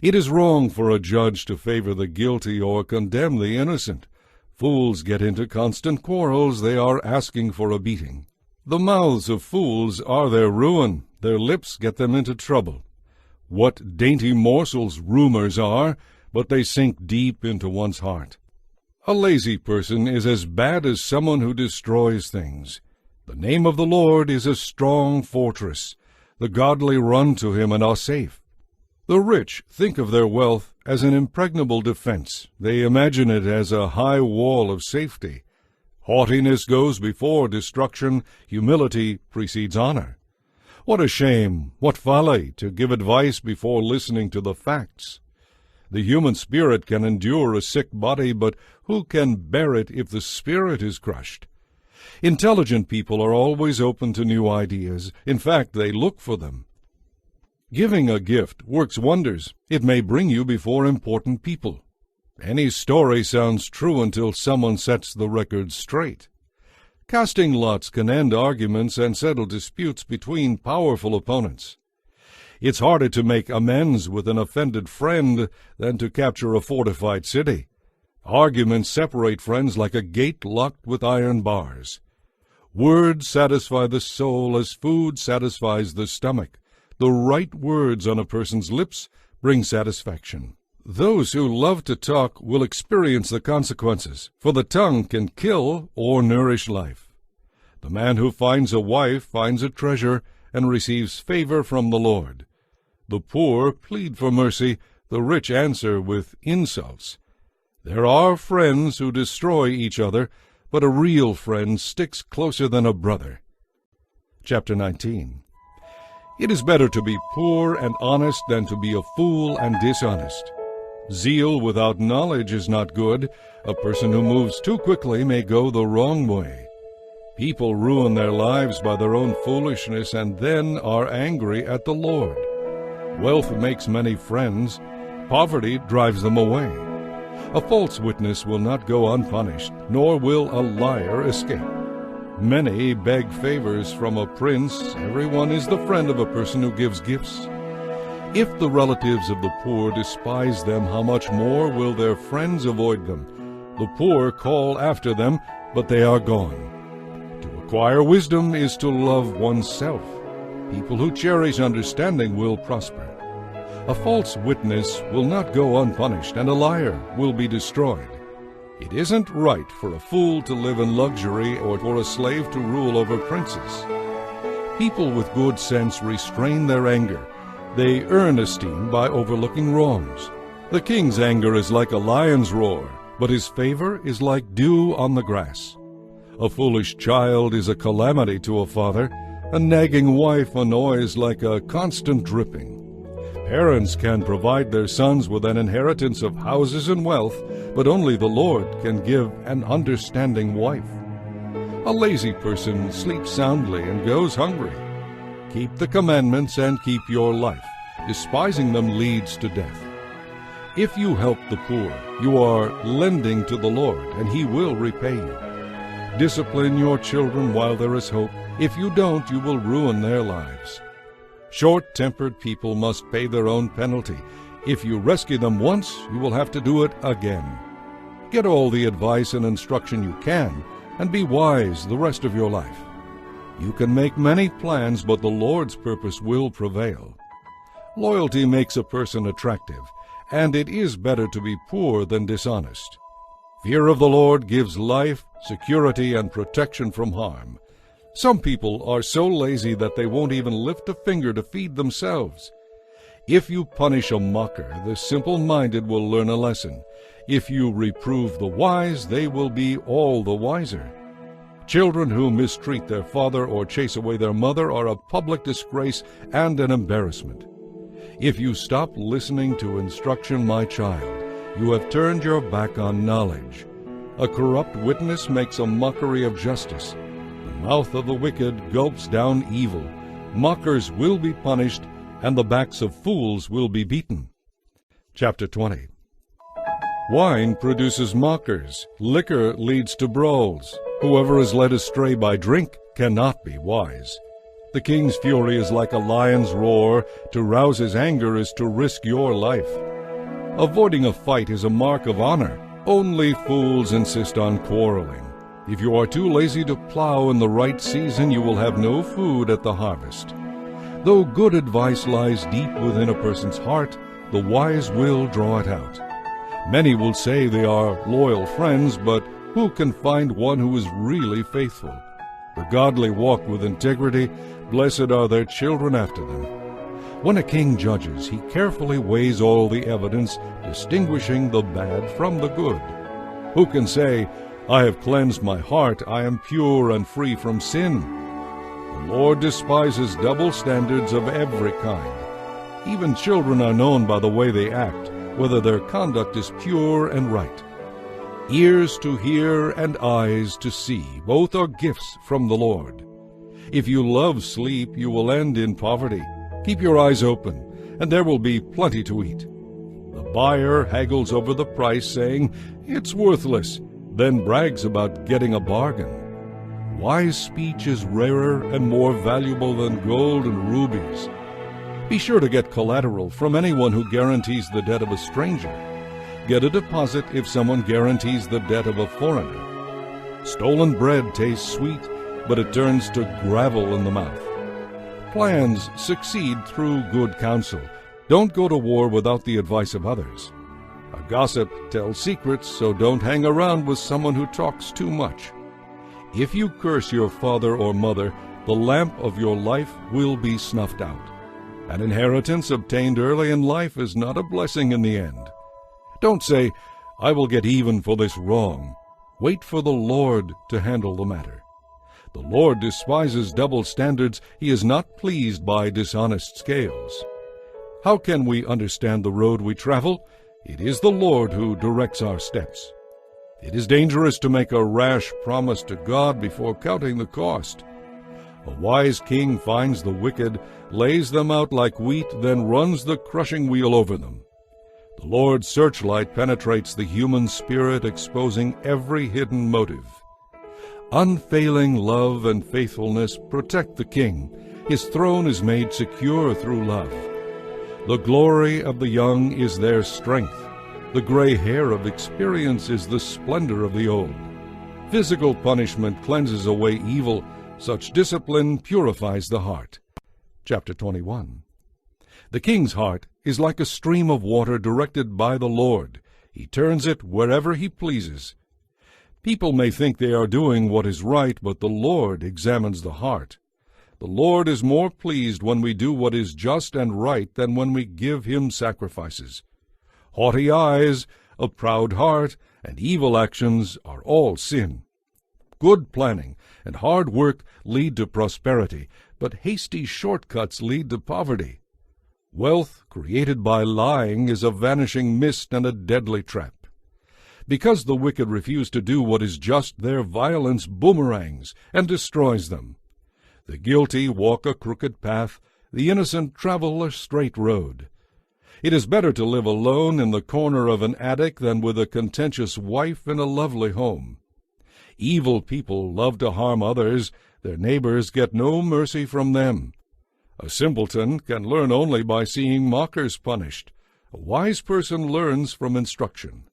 It is wrong for a judge to favor the guilty or condemn the innocent. Fools get into constant quarrels. They are asking for a beating. The mouths of fools are their ruin. Their lips get them into trouble. What dainty morsels rumors are, but they sink deep into one's heart. A lazy person is as bad as someone who destroys things. The name of the Lord is a strong fortress. The godly run to him and are safe. The rich think of their wealth as an impregnable defense. They imagine it as a high wall of safety. Haughtiness goes before destruction. Humility precedes honor. What a shame, what folly, to give advice before listening to the facts. The human spirit can endure a sick body, but who can bear it if the spirit is crushed? Intelligent people are always open to new ideas. In fact, they look for them. Giving a gift works wonders. It may bring you before important people. Any story sounds true until someone sets the record straight. Casting lots can end arguments and settle disputes between powerful opponents. It's harder to make amends with an offended friend than to capture a fortified city. Arguments separate friends like a gate locked with iron bars. Words satisfy the soul as food satisfies the stomach. The right words on a person's lips bring satisfaction. Those who love to talk will experience the consequences, for the tongue can kill or nourish life. The man who finds a wife finds a treasure and receives favor from the Lord. The poor plead for mercy, the rich answer with insults. There are friends who destroy each other, but a real friend sticks closer than a brother. Chapter 19. It is better to be poor and honest than to be a fool and dishonest. Zeal without knowledge is not good. A person who moves too quickly may go the wrong way. People ruin their lives by their own foolishness and then are angry at the Lord. Wealth makes many friends. Poverty drives them away. A false witness will not go unpunished, nor will a liar escape. Many beg favors from a prince. Everyone is the friend of a person who gives gifts. If the relatives of the poor despise them, how much more will their friends avoid them? The poor call after them, but they are gone. To acquire wisdom is to love oneself. People who cherish understanding will prosper. A false witness will not go unpunished, and a liar will be destroyed. It isn't right for a fool to live in luxury or for a slave to rule over princes. People with good sense restrain their anger. They earn esteem by overlooking wrongs. The king's anger is like a lion's roar, but his favor is like dew on the grass. A foolish child is a calamity to a father. A nagging wife annoys like a constant dripping. Parents can provide their sons with an inheritance of houses and wealth, but only the Lord can give an understanding wife. A lazy person sleeps soundly and goes hungry. Keep the commandments and keep your life. Despising them leads to death. If you help the poor, you are lending to the Lord, and He will repay you. Discipline your children while there is hope. If you don't, you will ruin their lives. Short-tempered people must pay their own penalty. If you rescue them once, you will have to do it again. Get all the advice and instruction you can, and be wise the rest of your life. You can make many plans, but the Lord's purpose will prevail. Loyalty makes a person attractive, and it is better to be poor than dishonest. Fear of the Lord gives life, security, and protection from harm. Some people are so lazy that they won't even lift a finger to feed themselves. If you punish a mocker, the simple-minded will learn a lesson. If you reprove the wise, they will be all the wiser. Children who mistreat their father or chase away their mother are a public disgrace and an embarrassment. If you stop listening to instruction, my child, you have turned your back on knowledge. A corrupt witness makes a mockery of justice. The mouth of the wicked gulps down evil. Mockers will be punished, and the backs of fools will be beaten. Chapter 20. Wine produces mockers. Liquor leads to brawls. Whoever is led astray by drink cannot be wise. The king's fury is like a lion's roar. To rouse his anger is to risk your life. Avoiding a fight is a mark of honor. Only fools insist on quarreling. If you are too lazy to plow in the right season, you will have no food at the harvest. Though good advice lies deep within a person's heart, the wise will draw it out. Many will say they are loyal friends, but who can find one who is really faithful? The godly walk with integrity. Blessed are their children after them. When a king judges, he carefully weighs all the evidence, distinguishing the bad from the good. Who can say, I have cleansed my heart, I am pure and free from sin? The Lord despises double standards of every kind. Even children are known by the way they act, whether their conduct is pure and right. Ears to hear and eyes to see, both are gifts from the Lord. If you love sleep, you will end in poverty. Keep your eyes open, and there will be plenty to eat. The buyer haggles over the price, saying, It's worthless, then brags about getting a bargain. Wise speech is rarer and more valuable than gold and rubies. Be sure to get collateral from anyone who guarantees the debt of a stranger. Get a deposit if someone guarantees the debt of a foreigner. Stolen bread tastes sweet, but it turns to gravel in the mouth. Plans succeed through good counsel. Don't go to war without the advice of others. A gossip tells secrets, so don't hang around with someone who talks too much. If you curse your father or mother, the lamp of your life will be snuffed out. An inheritance obtained early in life is not a blessing in the end. Don't say, I will get even for this wrong. Wait for the Lord to handle the matter. The Lord despises double standards. He is not pleased by dishonest scales. How can we understand the road we travel? It is the Lord who directs our steps. It is dangerous to make a rash promise to God before counting the cost. A wise king finds the wicked, lays them out like wheat, then runs the crushing wheel over them. The Lord's searchlight penetrates the human spirit, exposing every hidden motive. Unfailing love and faithfulness protect the king. His throne is made secure through love. The glory of the young is their strength. The gray hair of experience is the splendor of the old. Physical punishment cleanses away evil. Such discipline purifies the heart. Chapter 21. The king's heart is like a stream of water directed by the Lord. He turns it wherever he pleases. People may think they are doing what is right, but the Lord examines the heart. The Lord is more pleased when we do what is just and right than when we give him sacrifices. Haughty eyes, a proud heart, and evil actions are all sin. Good planning and hard work lead to prosperity, but hasty shortcuts lead to poverty. Wealth created by lying is a vanishing mist and a deadly trap. Because the wicked refuse to do what is just, their violence boomerangs and destroys them. The guilty walk a crooked path, the innocent travel a straight road. It is better to live alone in the corner of an attic than with a contentious wife in a lovely home. Evil people love to harm others. Their neighbors get no mercy from them. A simpleton can learn only by seeing mockers punished. A wise person learns from instruction.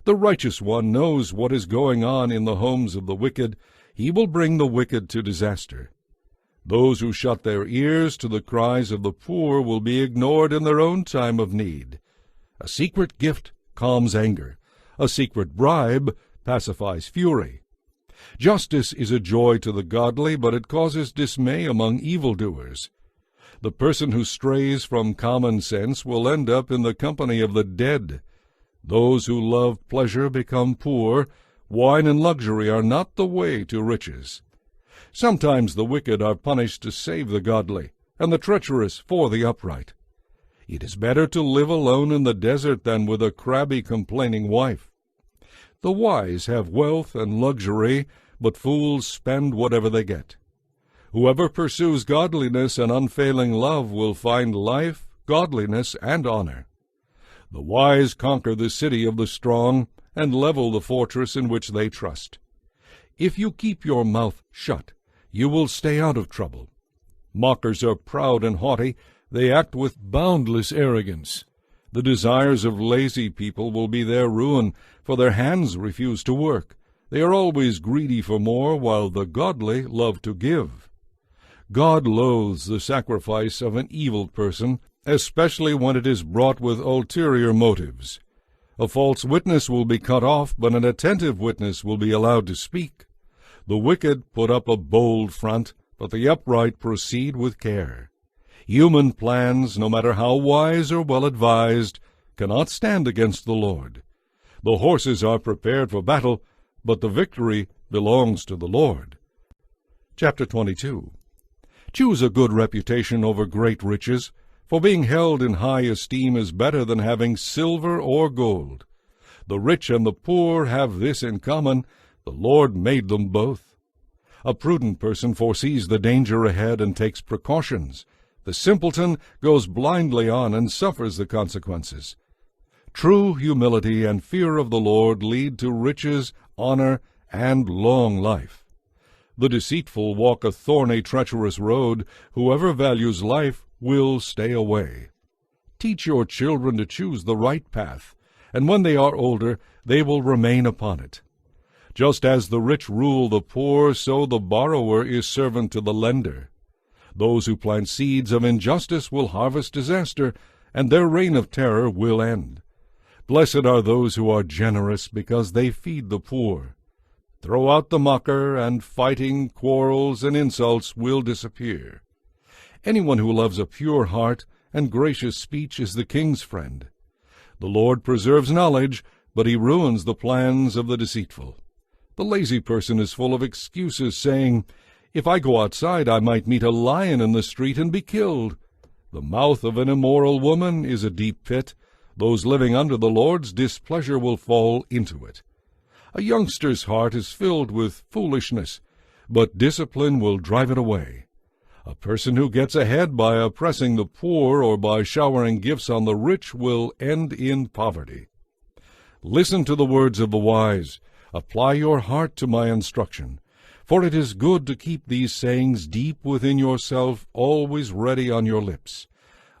The righteous one knows what is going on in the homes of the wicked. He will bring the wicked to disaster. Those who shut their ears to the cries of the poor will be ignored in their own time of need. A secret gift calms anger. A secret bribe pacifies fury. Justice is a joy to the godly, but it causes dismay among evildoers. The person who strays from common sense will end up in the company of the dead. Those who love pleasure become poor. Wine and luxury are not the way to riches. Sometimes the wicked are punished to save the godly, and the treacherous for the upright. It is better to live alone in the desert than with a crabby, complaining wife. The wise have wealth and luxury, but fools spend whatever they get. Whoever pursues godliness and unfailing love will find life, godliness, and honor. The wise conquer the city of the strong and level the fortress in which they trust. If you keep your mouth shut, you will stay out of trouble. Mockers are proud and haughty. They act with boundless arrogance. The desires of lazy people will be their ruin, for their hands refuse to work. They are always greedy for more, while the godly love to give. God loathes the sacrifice of an evil person, especially when it is brought with ulterior motives. A false witness will be cut off, but an attentive witness will be allowed to speak. The wicked put up a bold front, but the upright proceed with care. Human plans, no matter how wise or well advised, cannot stand against the Lord. The horses are prepared for battle, but the victory belongs to the Lord. Chapter 22. Choose a good reputation over great riches, for being held in high esteem is better than having silver or gold. The rich and the poor have this in common: the Lord made them both. A prudent person foresees the danger ahead and takes precautions. The simpleton goes blindly on and suffers the consequences. True humility and fear of the Lord lead to riches, honor, and long life. The deceitful walk a thorny, treacherous road. Whoever values life will stay away. Teach your children to choose the right path, and when they are older, they will remain upon it. Just as the rich rule the poor, so the borrower is servant to the lender. Those who plant seeds of injustice will harvest disaster, and their reign of terror will end. Blessed are those who are generous, because they feed the poor. Throw out the mocker, and fighting, quarrels, and insults will disappear. Anyone who loves a pure heart and gracious speech is the king's friend. The Lord preserves knowledge, but he ruins the plans of the deceitful. The lazy person is full of excuses, saying, "If I go outside, I might meet a lion in the street and be killed." The mouth of an immoral woman is a deep pit. Those living under the Lord's displeasure will fall into it. A youngster's heart is filled with foolishness, but discipline will drive it away. A person who gets ahead by oppressing the poor or by showering gifts on the rich will end in poverty. Listen to the words of the wise. Apply your heart to my instruction. For it is good to keep these sayings deep within yourself, always ready on your lips.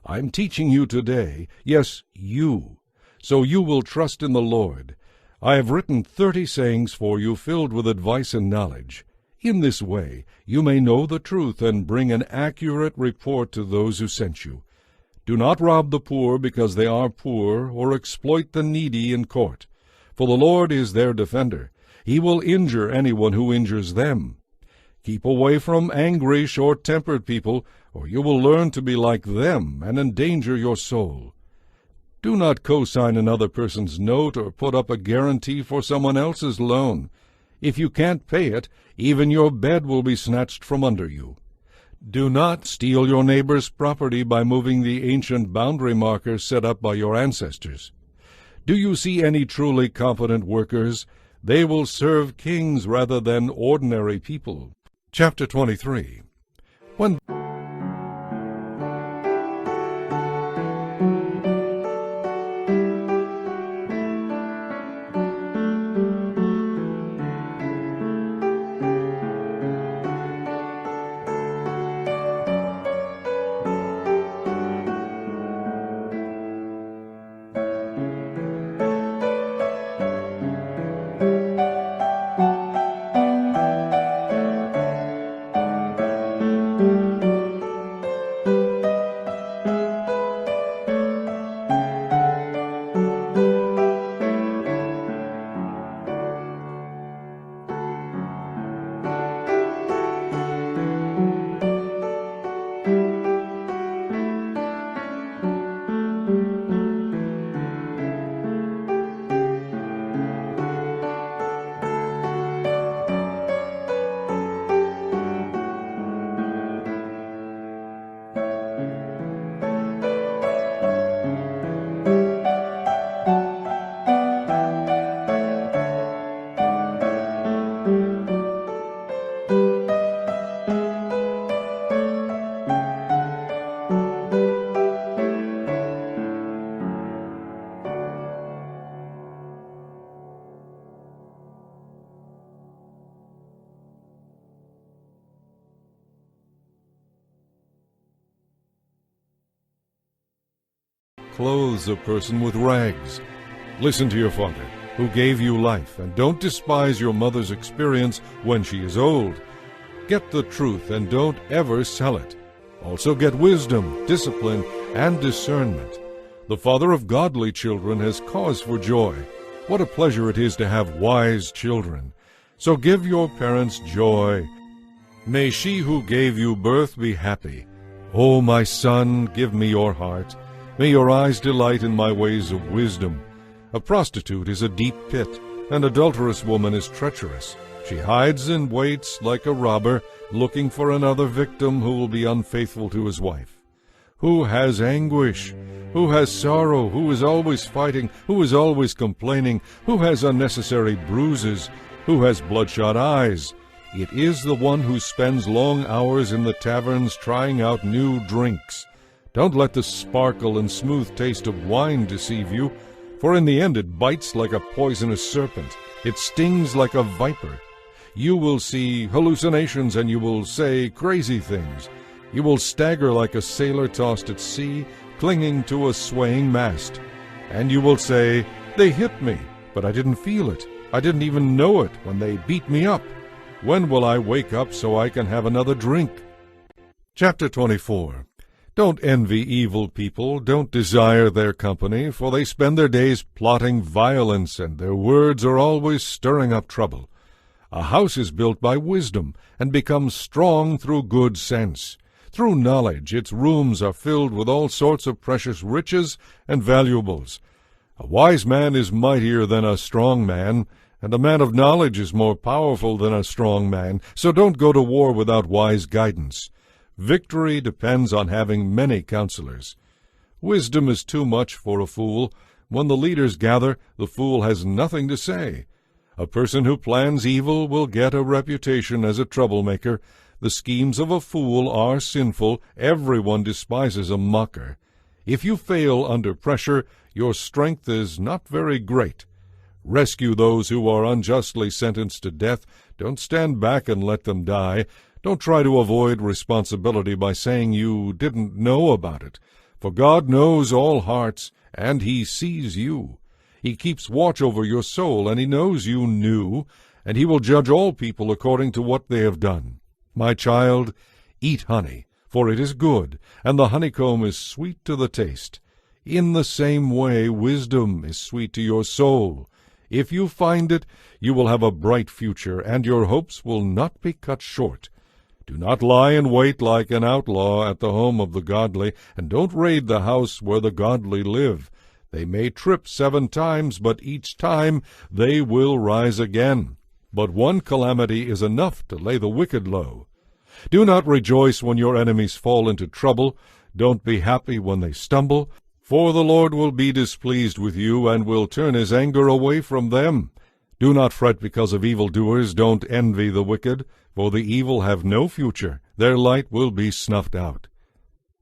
I am teaching you today, yes, you, so you will trust in the Lord. I have written 30 sayings for you filled with advice and knowledge. In this way you may know the truth and bring an accurate report to those who sent you. Do not rob the poor because they are poor, or exploit the needy in court. For the Lord is their defender. He will injure anyone who injures them. Keep away from angry, short-tempered people, or you will learn to be like them and endanger your soul. Do not co-sign another person's note or put up a guarantee for someone else's loan. If you can't pay it, even your bed will be snatched from under you. Do not steal your neighbor's property by moving the ancient boundary markers set up by your ancestors. Do you see any truly competent workers? They will serve kings rather than ordinary people. Chapter 23. When clothes a person with rags. Listen to your father, who gave you life, and don't despise your mother's experience when she is old. Get the truth and don't ever sell it. Also get wisdom, discipline, and discernment. The father of godly children has cause for joy. What a pleasure it is to have wise children. So give your parents joy. May she who gave you birth be happy. O my son, give me your heart. May your eyes delight in my ways of wisdom. A prostitute is a deep pit. An adulterous woman is treacherous. She hides and waits like a robber, looking for another victim who will be unfaithful to his wife. Who has anguish? Who has sorrow? Who is always fighting? Who is always complaining? Who has unnecessary bruises? Who has bloodshot eyes? It is the one who spends long hours in the taverns trying out new drinks. Don't let the sparkle and smooth taste of wine deceive you, for in the end it bites like a poisonous serpent. It stings like a viper. You will see hallucinations, and you will say crazy things. You will stagger like a sailor tossed at sea, clinging to a swaying mast. And you will say, "They hit me, but I didn't feel it. I didn't even know it when they beat me up. When will I wake up so I can have another drink?" Chapter 24. Don't envy evil people, don't desire their company, for they spend their days plotting violence, and their words are always stirring up trouble. A house is built by wisdom, and becomes strong through good sense. Through knowledge its rooms are filled with all sorts of precious riches and valuables. A wise man is mightier than a strong man, and a man of knowledge is more powerful than a strong man, so don't go to war without wise guidance. Victory depends on having many counselors. Wisdom is too much for a fool. When the leaders gather, the fool has nothing to say. A person who plans evil will get a reputation as a troublemaker. The schemes of a fool are sinful. Everyone despises a mocker. If you fail under pressure, your strength is not very great. Rescue those who are unjustly sentenced to death. Don't stand back and let them die. Don't try to avoid responsibility by saying you didn't know about it. For God knows all hearts, and He sees you. He keeps watch over your soul, and He knows you knew, and He will judge all people according to what they have done. My child, eat honey, for it is good, and the honeycomb is sweet to the taste. In the same way, wisdom is sweet to your soul. If you find it, you will have a bright future, and your hopes will not be cut short. Do not lie in wait like an outlaw at the home of the godly, and don't raid the house where the godly live. They may trip 7 times, but each time they will rise again. But one calamity is enough to lay the wicked low. Do not rejoice when your enemies fall into trouble. Don't be happy when they stumble. For the Lord will be displeased with you, and will turn His anger away from them. Do not fret because of evildoers. Don't envy the wicked, for the evil have no future. Their light will be snuffed out.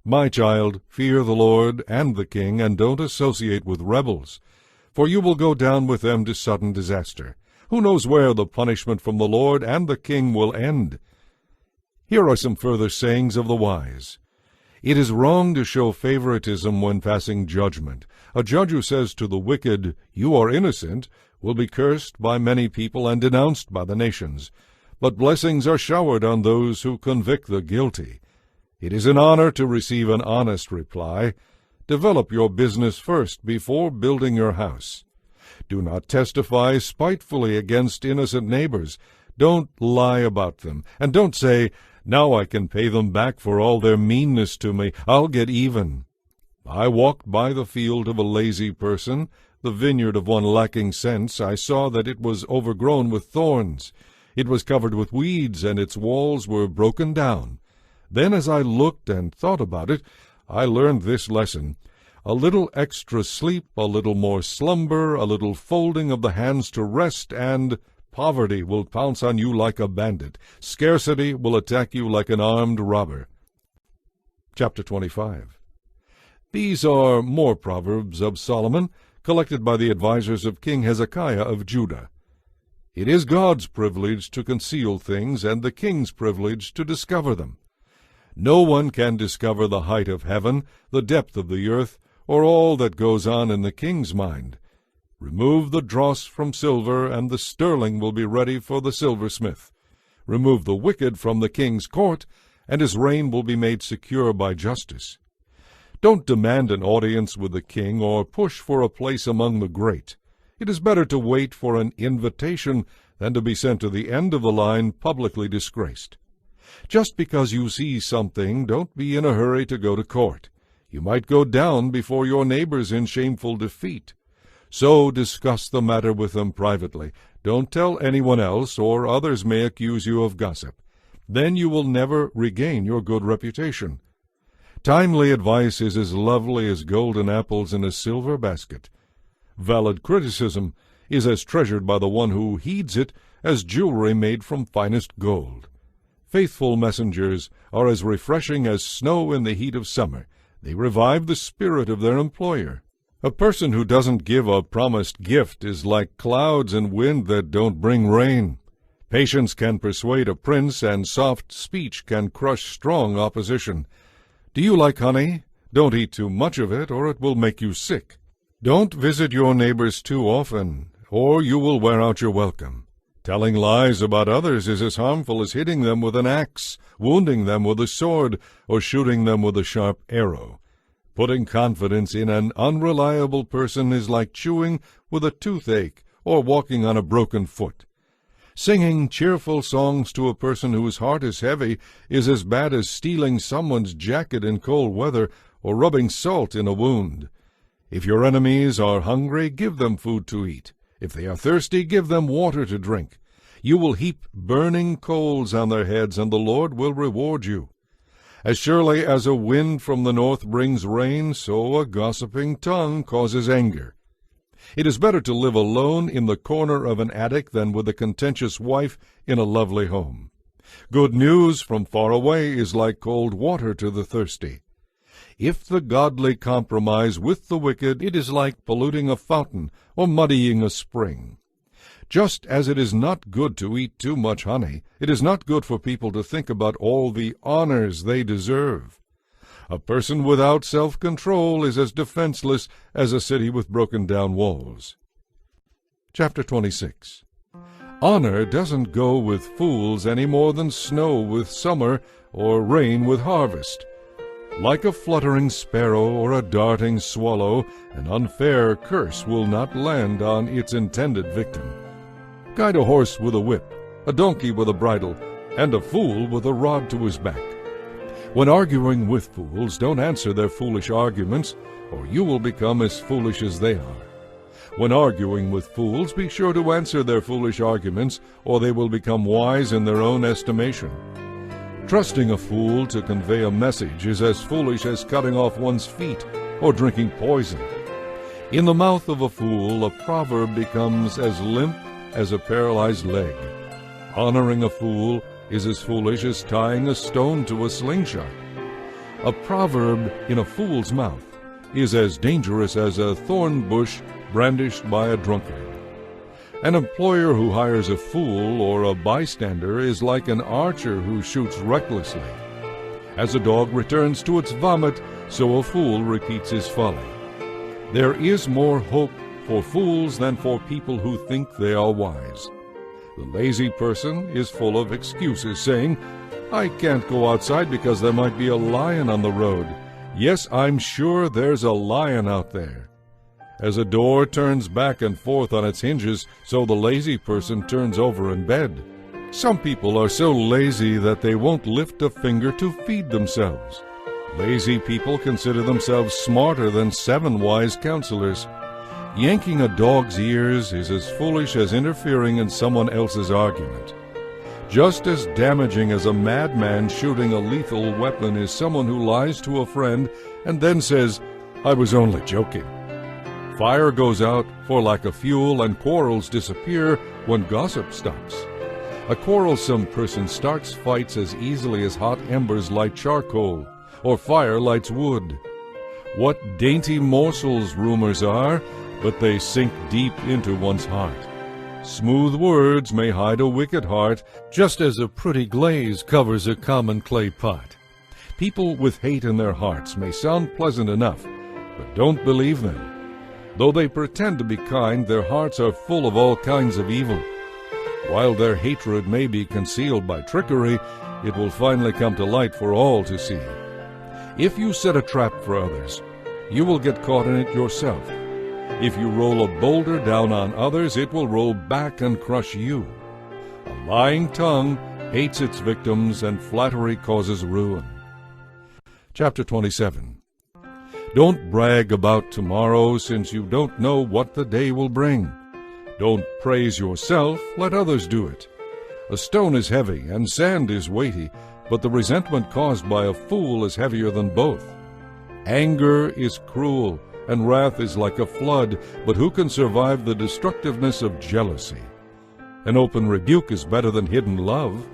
My child, fear the Lord and the king, and don't associate with rebels, for you will go down with them to sudden disaster. Who knows where the punishment from the Lord and the king will end? Here are some further sayings of the wise. It is wrong to show favoritism when passing judgment. A judge who says to the wicked, "You are innocent," will be cursed by many people and denounced by the nations. But blessings are showered on those who convict the guilty. It is an honor to receive an honest reply. Develop your business first before building your house. Do not testify spitefully against innocent neighbors. Don't lie about them, and don't say, "Now I can pay them back for all their meanness to me. I'll get even." I walked by the field of a lazy person, the vineyard of one lacking sense. I saw that it was overgrown with thorns. It was covered with weeds, and its walls were broken down. Then as I looked and thought about it, I learned this lesson. A little extra sleep, a little more slumber, a little folding of the hands to rest, and poverty will pounce on you like a bandit. Scarcity will attack you like an armed robber. Chapter 25. These are more proverbs of Solomon, collected by the advisers of King Hezekiah of Judah. It is God's privilege to conceal things, and the king's privilege to discover them. No one can discover the height of heaven, the depth of the earth, or all that goes on in the king's mind. Remove the dross from silver, and the sterling will be ready for the silversmith. Remove the wicked from the king's court, and his reign will be made secure by justice. Don't demand an audience with the king, or push for a place among the great. It is better to wait for an invitation than to be sent to the end of the line publicly disgraced. Just because you see something, don't be in a hurry to go to court. You might go down before your neighbors in shameful defeat. So discuss the matter with them privately. Don't tell anyone else, or others may accuse you of gossip. Then you will never regain your good reputation. Timely advice is as lovely as golden apples in a silver basket. Valid criticism is as treasured by the one who heeds it as jewelry made from finest gold. Faithful messengers are as refreshing as snow in the heat of summer. They revive the spirit of their employer. A person who doesn't give a promised gift is like clouds and wind that don't bring rain. Patience can persuade a prince, and soft speech can crush strong opposition. Do you like honey? Don't eat too much of it, or it will make you sick. Don't visit your neighbors too often, or you will wear out your welcome. Telling lies about others is as harmful as hitting them with an axe, wounding them with a sword, or shooting them with a sharp arrow. Putting confidence in an unreliable person is like chewing with a toothache or walking on a broken foot. Singing cheerful songs to a person whose heart is heavy is as bad as stealing someone's jacket in cold weather or rubbing salt in a wound. If your enemies are hungry, give them food to eat. If they are thirsty, give them water to drink. You will heap burning coals on their heads, and the Lord will reward you. As surely as a wind from the north brings rain, so a gossiping tongue causes anger. It is better to live alone in the corner of an attic than with a contentious wife in a lovely home. Good news from far away is like cold water to the thirsty. If the godly compromise with the wicked, it is like polluting a fountain or muddying a spring. Just as it is not good to eat too much honey, it is not good for people to think about all the honors they deserve. A person without self-control is as defenseless as a city with broken-down walls. Chapter 26. Honor doesn't go with fools any more than snow with summer or rain with harvest. Like a fluttering sparrow or a darting swallow, an unfair curse will not land on its intended victim. Guide a horse with a whip, a donkey with a bridle, and a fool with a rod to his back. When arguing with fools, don't answer their foolish arguments, or you will become as foolish as they are. When arguing with fools, be sure to answer their foolish arguments, or they will become wise in their own estimation. Trusting a fool to convey a message is as foolish as cutting off one's feet or drinking poison. In the mouth of a fool, a proverb becomes as limp as a paralyzed leg. Honoring a fool is as foolish as tying a stone to a slingshot. A proverb in a fool's mouth is as dangerous as a thorn bush brandished by a drunkard. An employer who hires a fool or a bystander is like an archer who shoots recklessly. As a dog returns to its vomit, so a fool repeats his folly. There is more hope for fools than for people who think they are wise. The lazy person is full of excuses, saying, "I can't go outside because there might be a lion on the road. Yes, I'm sure there's a lion out there." As a door turns back and forth on its hinges, so the lazy person turns over in bed. Some people are so lazy that they won't lift a finger to feed themselves. Lazy people consider themselves smarter than 7 wise counselors. Yanking a dog's ears is as foolish as interfering in someone else's argument. Just as damaging as a madman shooting a lethal weapon is someone who lies to a friend and then says, "I was only joking." Fire goes out for lack of fuel, and quarrels disappear when gossip stops. A quarrelsome person starts fights as easily as hot embers light charcoal, or fire lights wood. What dainty morsels rumors are, but they sink deep into one's heart. Smooth words may hide a wicked heart, just as a pretty glaze covers a common clay pot. People with hate in their hearts may sound pleasant enough, but don't believe them. Though they pretend to be kind, their hearts are full of all kinds of evil. While their hatred may be concealed by trickery, it will finally come to light for all to see. If you set a trap for others, you will get caught in it yourself. If you roll a boulder down on others, it will roll back and crush you. A lying tongue hates its victims, and flattery causes ruin. Chapter 27. Don't brag about tomorrow, since you don't know what the day will bring. Don't praise yourself, let others do it. A stone is heavy and sand is weighty, but the resentment caused by a fool is heavier than both. Anger is cruel, and wrath is like a flood, but who can survive the destructiveness of jealousy? An open rebuke is better than hidden love.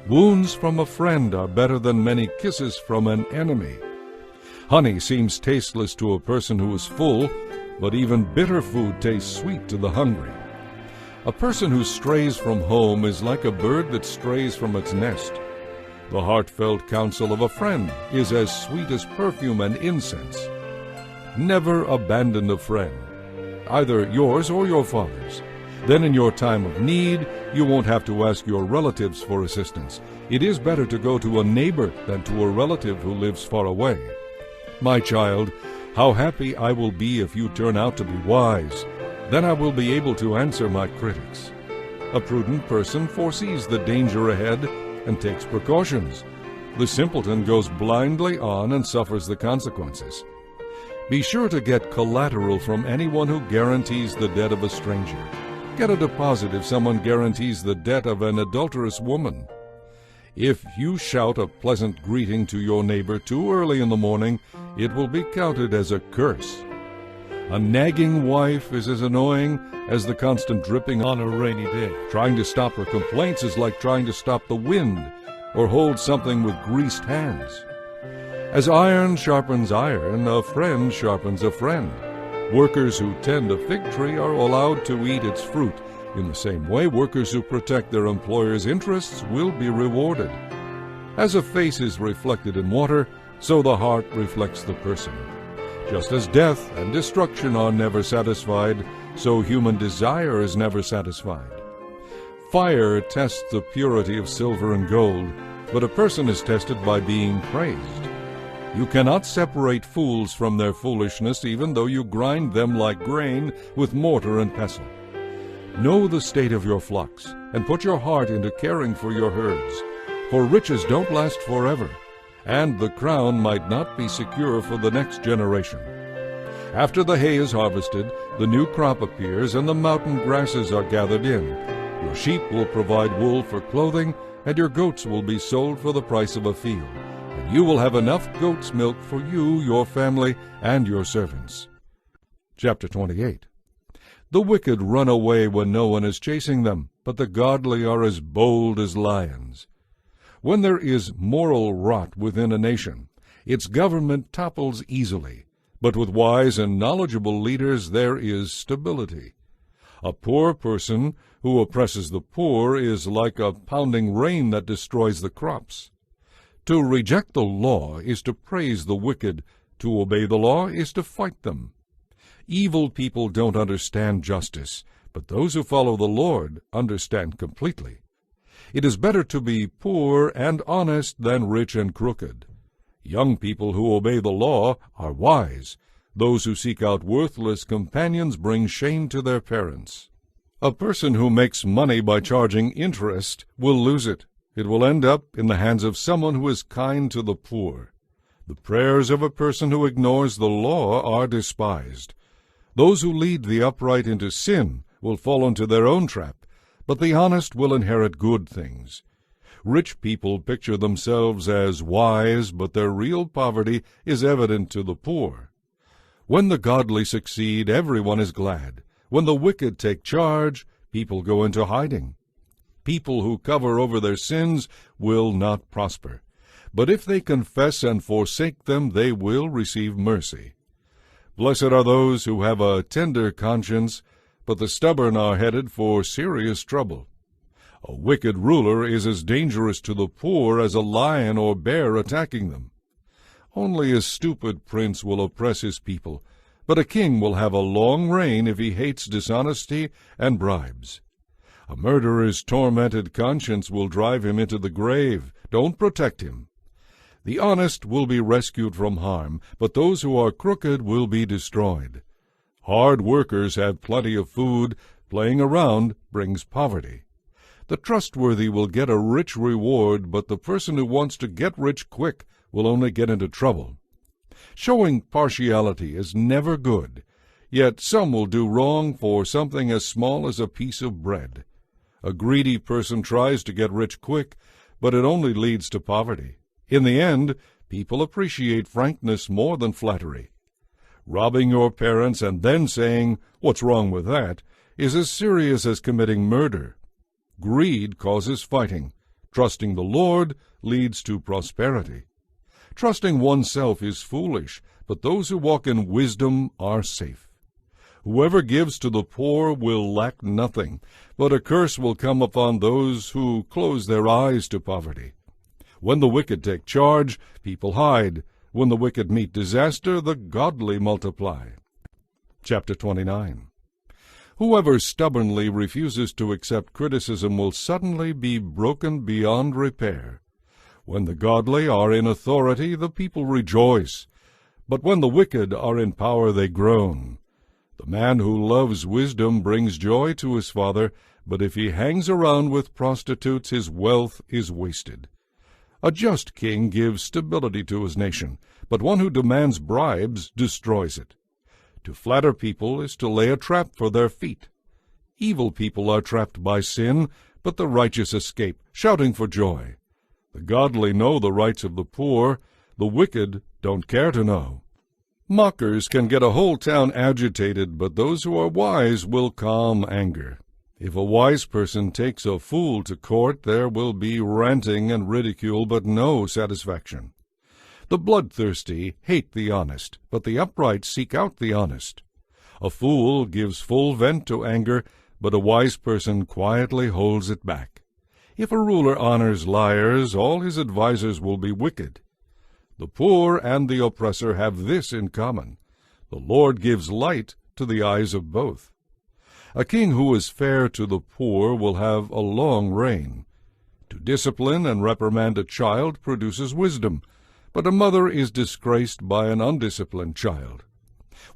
Wounds from a friend are better than many kisses from an enemy. Honey seems tasteless to a person who is full, but even bitter food tastes sweet to the hungry. A person who strays from home is like a bird that strays from its nest. The heartfelt counsel of a friend is as sweet as perfume and incense. Never abandon a friend, either yours or your father's. Then in your time of need, you won't have to ask your relatives for assistance. It is better to go to a neighbor than to a relative who lives far away. My child, how happy I will be if you turn out to be wise. Then I will be able to answer my critics. A prudent person foresees the danger ahead and takes precautions. The simpleton goes blindly on and suffers the consequences. Be sure to get collateral from anyone who guarantees the debt of a stranger. Get a deposit if someone guarantees the debt of an adulterous woman. If you shout a pleasant greeting to your neighbor too early in the morning, it will be counted as a curse. A nagging wife is as annoying as the constant dripping on a rainy day. Trying to stop her complaints is like trying to stop the wind or hold something with greased hands. As iron sharpens iron, a friend sharpens a friend. Workers who tend a fig tree are allowed to eat its fruit. In the same way, workers who protect their employer's interests will be rewarded. As a face is reflected in water, so the heart reflects the person. Just as death and destruction are never satisfied, so human desire is never satisfied. Fire tests the purity of silver and gold, but a person is tested by being praised. You cannot separate fools from their foolishness, even though you grind them like grain with mortar and pestle. Know the state of your flocks, and put your heart into caring for your herds. For riches don't last forever, and the crown might not be secure for the next generation. After the hay is harvested, the new crop appears, and the mountain grasses are gathered in. Your sheep will provide wool for clothing, and your goats will be sold for the price of a field. And you will have enough goat's milk for you, your family, and your servants. Chapter 28. The wicked run away when no one is chasing them, but the godly are as bold as lions. When there is moral rot within a nation, its government topples easily, but with wise and knowledgeable leaders there is stability. A poor person who oppresses the poor is like a pounding rain that destroys the crops. To reject the law is to praise the wicked. To obey the law is to fight them. Evil people don't understand justice, but those who follow the Lord understand completely. It is better to be poor and honest than rich and crooked. Young people who obey the law are wise. Those who seek out worthless companions bring shame to their parents. A person who makes money by charging interest will lose it. It will end up in the hands of someone who is kind to the poor. The prayers of a person who ignores the law are despised. Those who lead the upright into sin will fall into their own trap, but the honest will inherit good things. Rich people picture themselves as wise, but their real poverty is evident to the poor. When the godly succeed, everyone is glad. When the wicked take charge, people go into hiding. People who cover over their sins will not prosper. But if they confess and forsake them, they will receive mercy. Blessed are those who have a tender conscience, but the stubborn are headed for serious trouble. A wicked ruler is as dangerous to the poor as a lion or bear attacking them. Only a stupid prince will oppress his people, but a king will have a long reign if he hates dishonesty and bribes. A murderer's tormented conscience will drive him into the grave. Don't protect him. The honest will be rescued from harm, but those who are crooked will be destroyed. Hard workers have plenty of food. Playing around brings poverty. The trustworthy will get a rich reward, but the person who wants to get rich quick will only get into trouble. Showing partiality is never good, yet some will do wrong for something as small as a piece of bread. A greedy person tries to get rich quick, but it only leads to poverty. In the end, people appreciate frankness more than flattery. Robbing your parents and then saying, "What's wrong with that?" is as serious as committing murder. Greed causes fighting. Trusting the Lord leads to prosperity. Trusting oneself is foolish, but those who walk in wisdom are safe. Whoever gives to the poor will lack nothing, but a curse will come upon those who close their eyes to poverty. When the wicked take charge, people hide. When the wicked meet disaster, the godly multiply. Chapter 29. Whoever stubbornly refuses to accept criticism will suddenly be broken beyond repair. When the godly are in authority, the people rejoice. But when the wicked are in power, they groan. The man who loves wisdom brings joy to his father, but if he hangs around with prostitutes, his wealth is wasted. A just king gives stability to his nation, but one who demands bribes destroys it. To flatter people is to lay a trap for their feet. Evil people are trapped by sin, but the righteous escape, shouting for joy. The godly know the rights of the poor, the wicked don't care to know. Mockers can get a whole town agitated, but those who are wise will calm anger. If a wise person takes a fool to court, there will be ranting and ridicule, but no satisfaction. The bloodthirsty hate the honest, but the upright seek out the honest. A fool gives full vent to anger, but a wise person quietly holds it back. If a ruler honors liars, all his advisers will be wicked. The poor and the oppressor have this in common: the Lord gives light to the eyes of both. A king who is fair to the poor will have a long reign. To discipline and reprimand a child produces wisdom, but a mother is disgraced by an undisciplined child.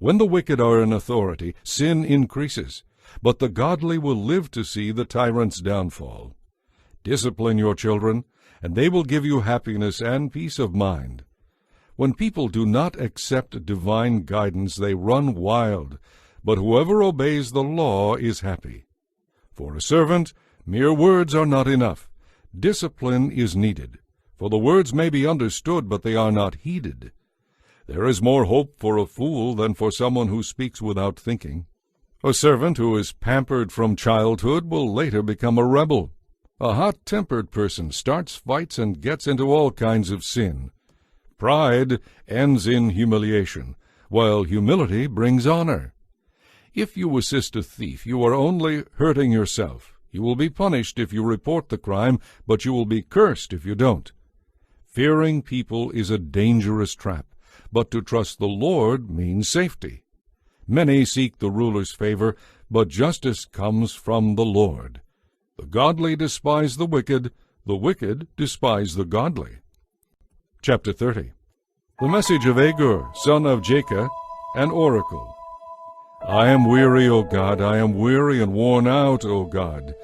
When the wicked are in authority, sin increases, but the godly will live to see the tyrant's downfall. Discipline your children, and they will give you happiness and peace of mind. When people do not accept divine guidance, they run wild, but whoever obeys the law is happy. For a servant, mere words are not enough. Discipline is needed, for the words may be understood, but they are not heeded. There is more hope for a fool than for someone who speaks without thinking. A servant who is pampered from childhood will later become a rebel. A hot-tempered person starts fights and gets into all kinds of sin. Pride ends in humiliation, while humility brings honor. If you assist a thief, you are only hurting yourself. You will be punished if you report the crime, but you will be cursed if you don't. Fearing people is a dangerous trap, but to trust the Lord means safety. Many seek the ruler's favor, but justice comes from the Lord. The godly despise the wicked despise the godly. Chapter 30. The message of Agur, son of Jacob, an oracle. I am weary, O God, I am weary and worn out, O God.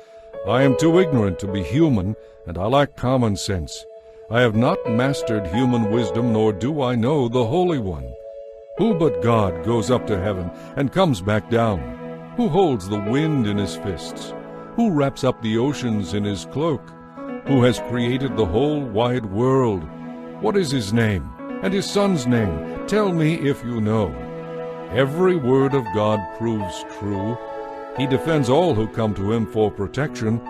I am too ignorant to be human, and I lack common sense. I have not mastered human wisdom, nor do I know the Holy One. Who but God goes up to heaven and comes back down? Who holds the wind in his fists? Who wraps up the oceans in his cloak? Who has created the whole wide world? What is his name, and his son's name? Tell me if you know. Every word of God proves true. He defends all who come to him for protection.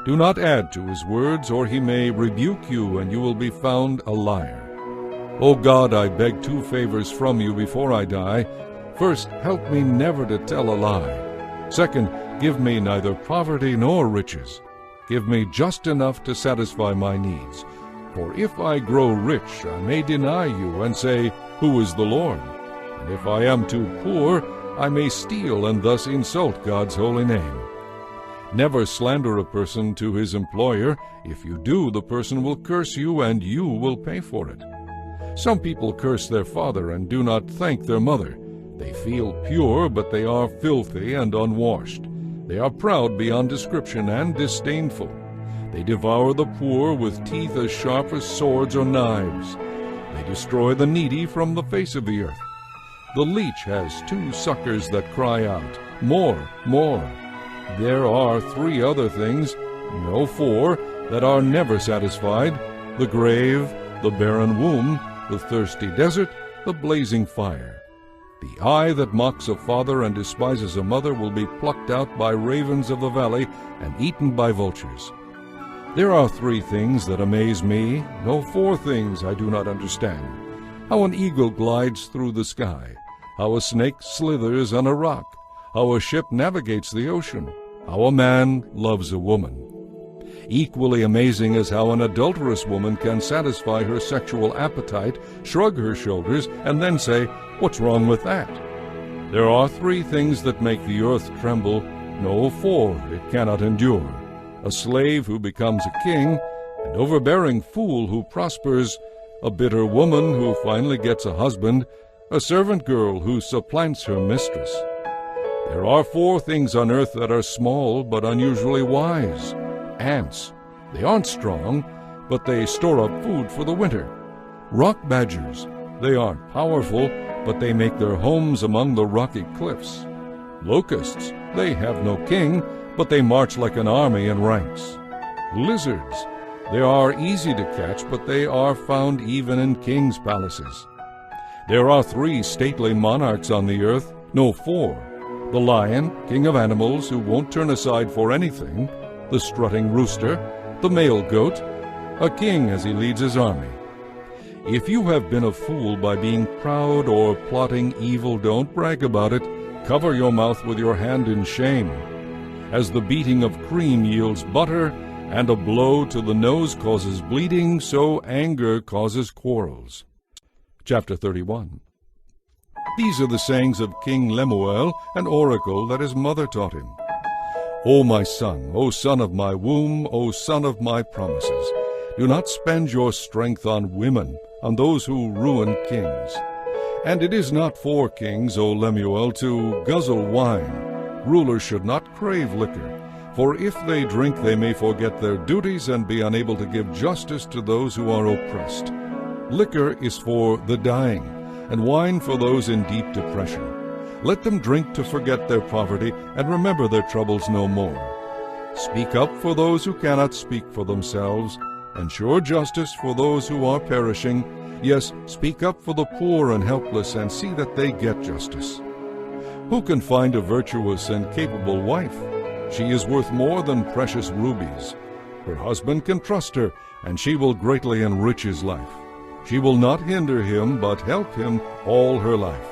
Do not add to his words, or he may rebuke you, and you will be found a liar. O God, I beg two favors from you before I die. First, help me never to tell a lie. Second, give me neither poverty nor riches. Give me just enough to satisfy my needs. For if I grow rich, I may deny you and say, Who is the Lord? And if I am too poor, I may steal and thus insult God's holy name. Never slander a person to his employer. If you do, the person will curse you, and you will pay for it. Some people curse their father and do not thank their mother. They feel pure, but they are filthy and unwashed. They are proud beyond description and disdainful. They devour the poor with teeth as sharp as swords or knives. They destroy the needy from the face of the earth. The leech has two suckers that cry out, More, more. There are three other things, no, four, that are never satisfied: the grave, the barren womb, the thirsty desert, the blazing fire. The eye that mocks a father and despises a mother will be plucked out by ravens of the valley and eaten by vultures. There are three things that amaze me, no, four things I do not understand: how an eagle glides through the sky, how a snake slithers on a rock, how a ship navigates the ocean, how a man loves a woman. Equally amazing is how an adulterous woman can satisfy her sexual appetite, shrug her shoulders, and then say, What's wrong with that? There are three things that make the earth tremble, no, four it cannot endure: a slave who becomes a king, an overbearing fool who prospers, a bitter woman who finally gets a husband, a servant girl who supplants her mistress. There are four things on earth that are small but unusually wise: ants. They aren't strong, but they store up food for the winter. Rock badgers, they aren't powerful, but they make their homes among the rocky cliffs. Locusts, they have no king, but they march like an army in ranks. Lizards, they are easy to catch, but they are found even in kings' palaces. There are 3 stately monarchs on the earth, no 4. The lion, king of animals, who won't turn aside for anything, the strutting rooster, the male goat, a king as he leads his army. If you have been a fool by being proud or plotting evil, don't brag about it. Cover your mouth with your hand in shame. As the beating of cream yields butter, and a blow to the nose causes bleeding, so anger causes quarrels. Chapter 31. These are the sayings of King Lemuel, an oracle that his mother taught him. O my son, O son of my womb, O son of my promises, do not spend your strength on women, on those who ruin kings. And it is not for kings, O Lemuel, to guzzle wine. Rulers should not crave liquor, for if they drink they may forget their duties and be unable to give justice to those who are oppressed. Liquor is for the dying, and wine for those in deep depression. Let them drink to forget their poverty and remember their troubles no more. Speak up for those who cannot speak for themselves. Ensure justice for those who are perishing. Yes, speak up for the poor and helpless and see that they get justice. Who can find a virtuous and capable wife? She is worth more than precious rubies. Her husband can trust her, and she will greatly enrich his life. She will not hinder him, but help him all her life.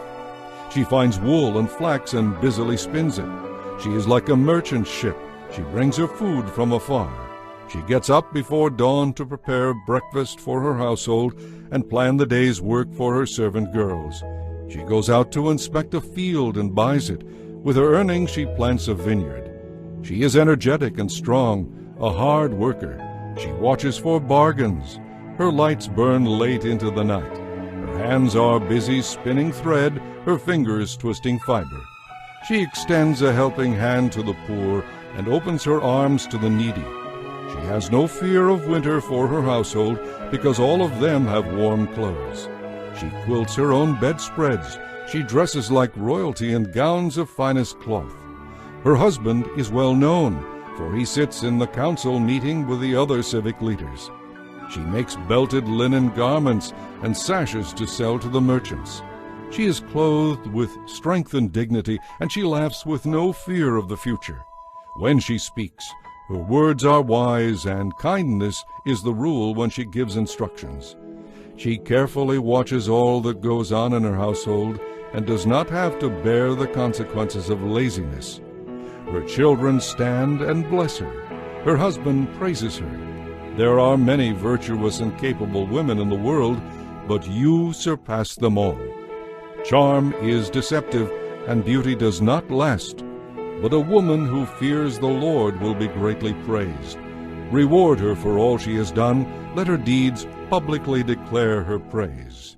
She finds wool and flax and busily spins it. She is like a merchant ship. She brings her food from afar. She gets up before dawn to prepare breakfast for her household and plan the day's work for her servant girls. She goes out to inspect a field and buys it. With her earnings she plants a vineyard. She is energetic and strong, a hard worker. She watches for bargains. Her lights burn late into the night. Her hands are busy spinning thread, her fingers twisting fiber. She extends a helping hand to the poor and opens her arms to the needy. She has no fear of winter for her household, because all of them have warm clothes. She quilts her own bedspreads. She dresses like royalty in gowns of finest cloth. Her husband is well known, for he sits in the council meeting with the other civic leaders. She makes belted linen garments and sashes to sell to the merchants. She is clothed with strength and dignity, and she laughs with no fear of the future. When she speaks, her words are wise, and kindness is the rule when she gives instructions. She carefully watches all that goes on in her household and does not have to bear the consequences of laziness. Her children stand and bless her. Her husband praises her. There are many virtuous and capable women in the world, but you surpass them all. Charm is deceptive, and beauty does not last. But a woman who fears the Lord will be greatly praised. Reward her for all she has done. Let her deeds publicly declare her praise.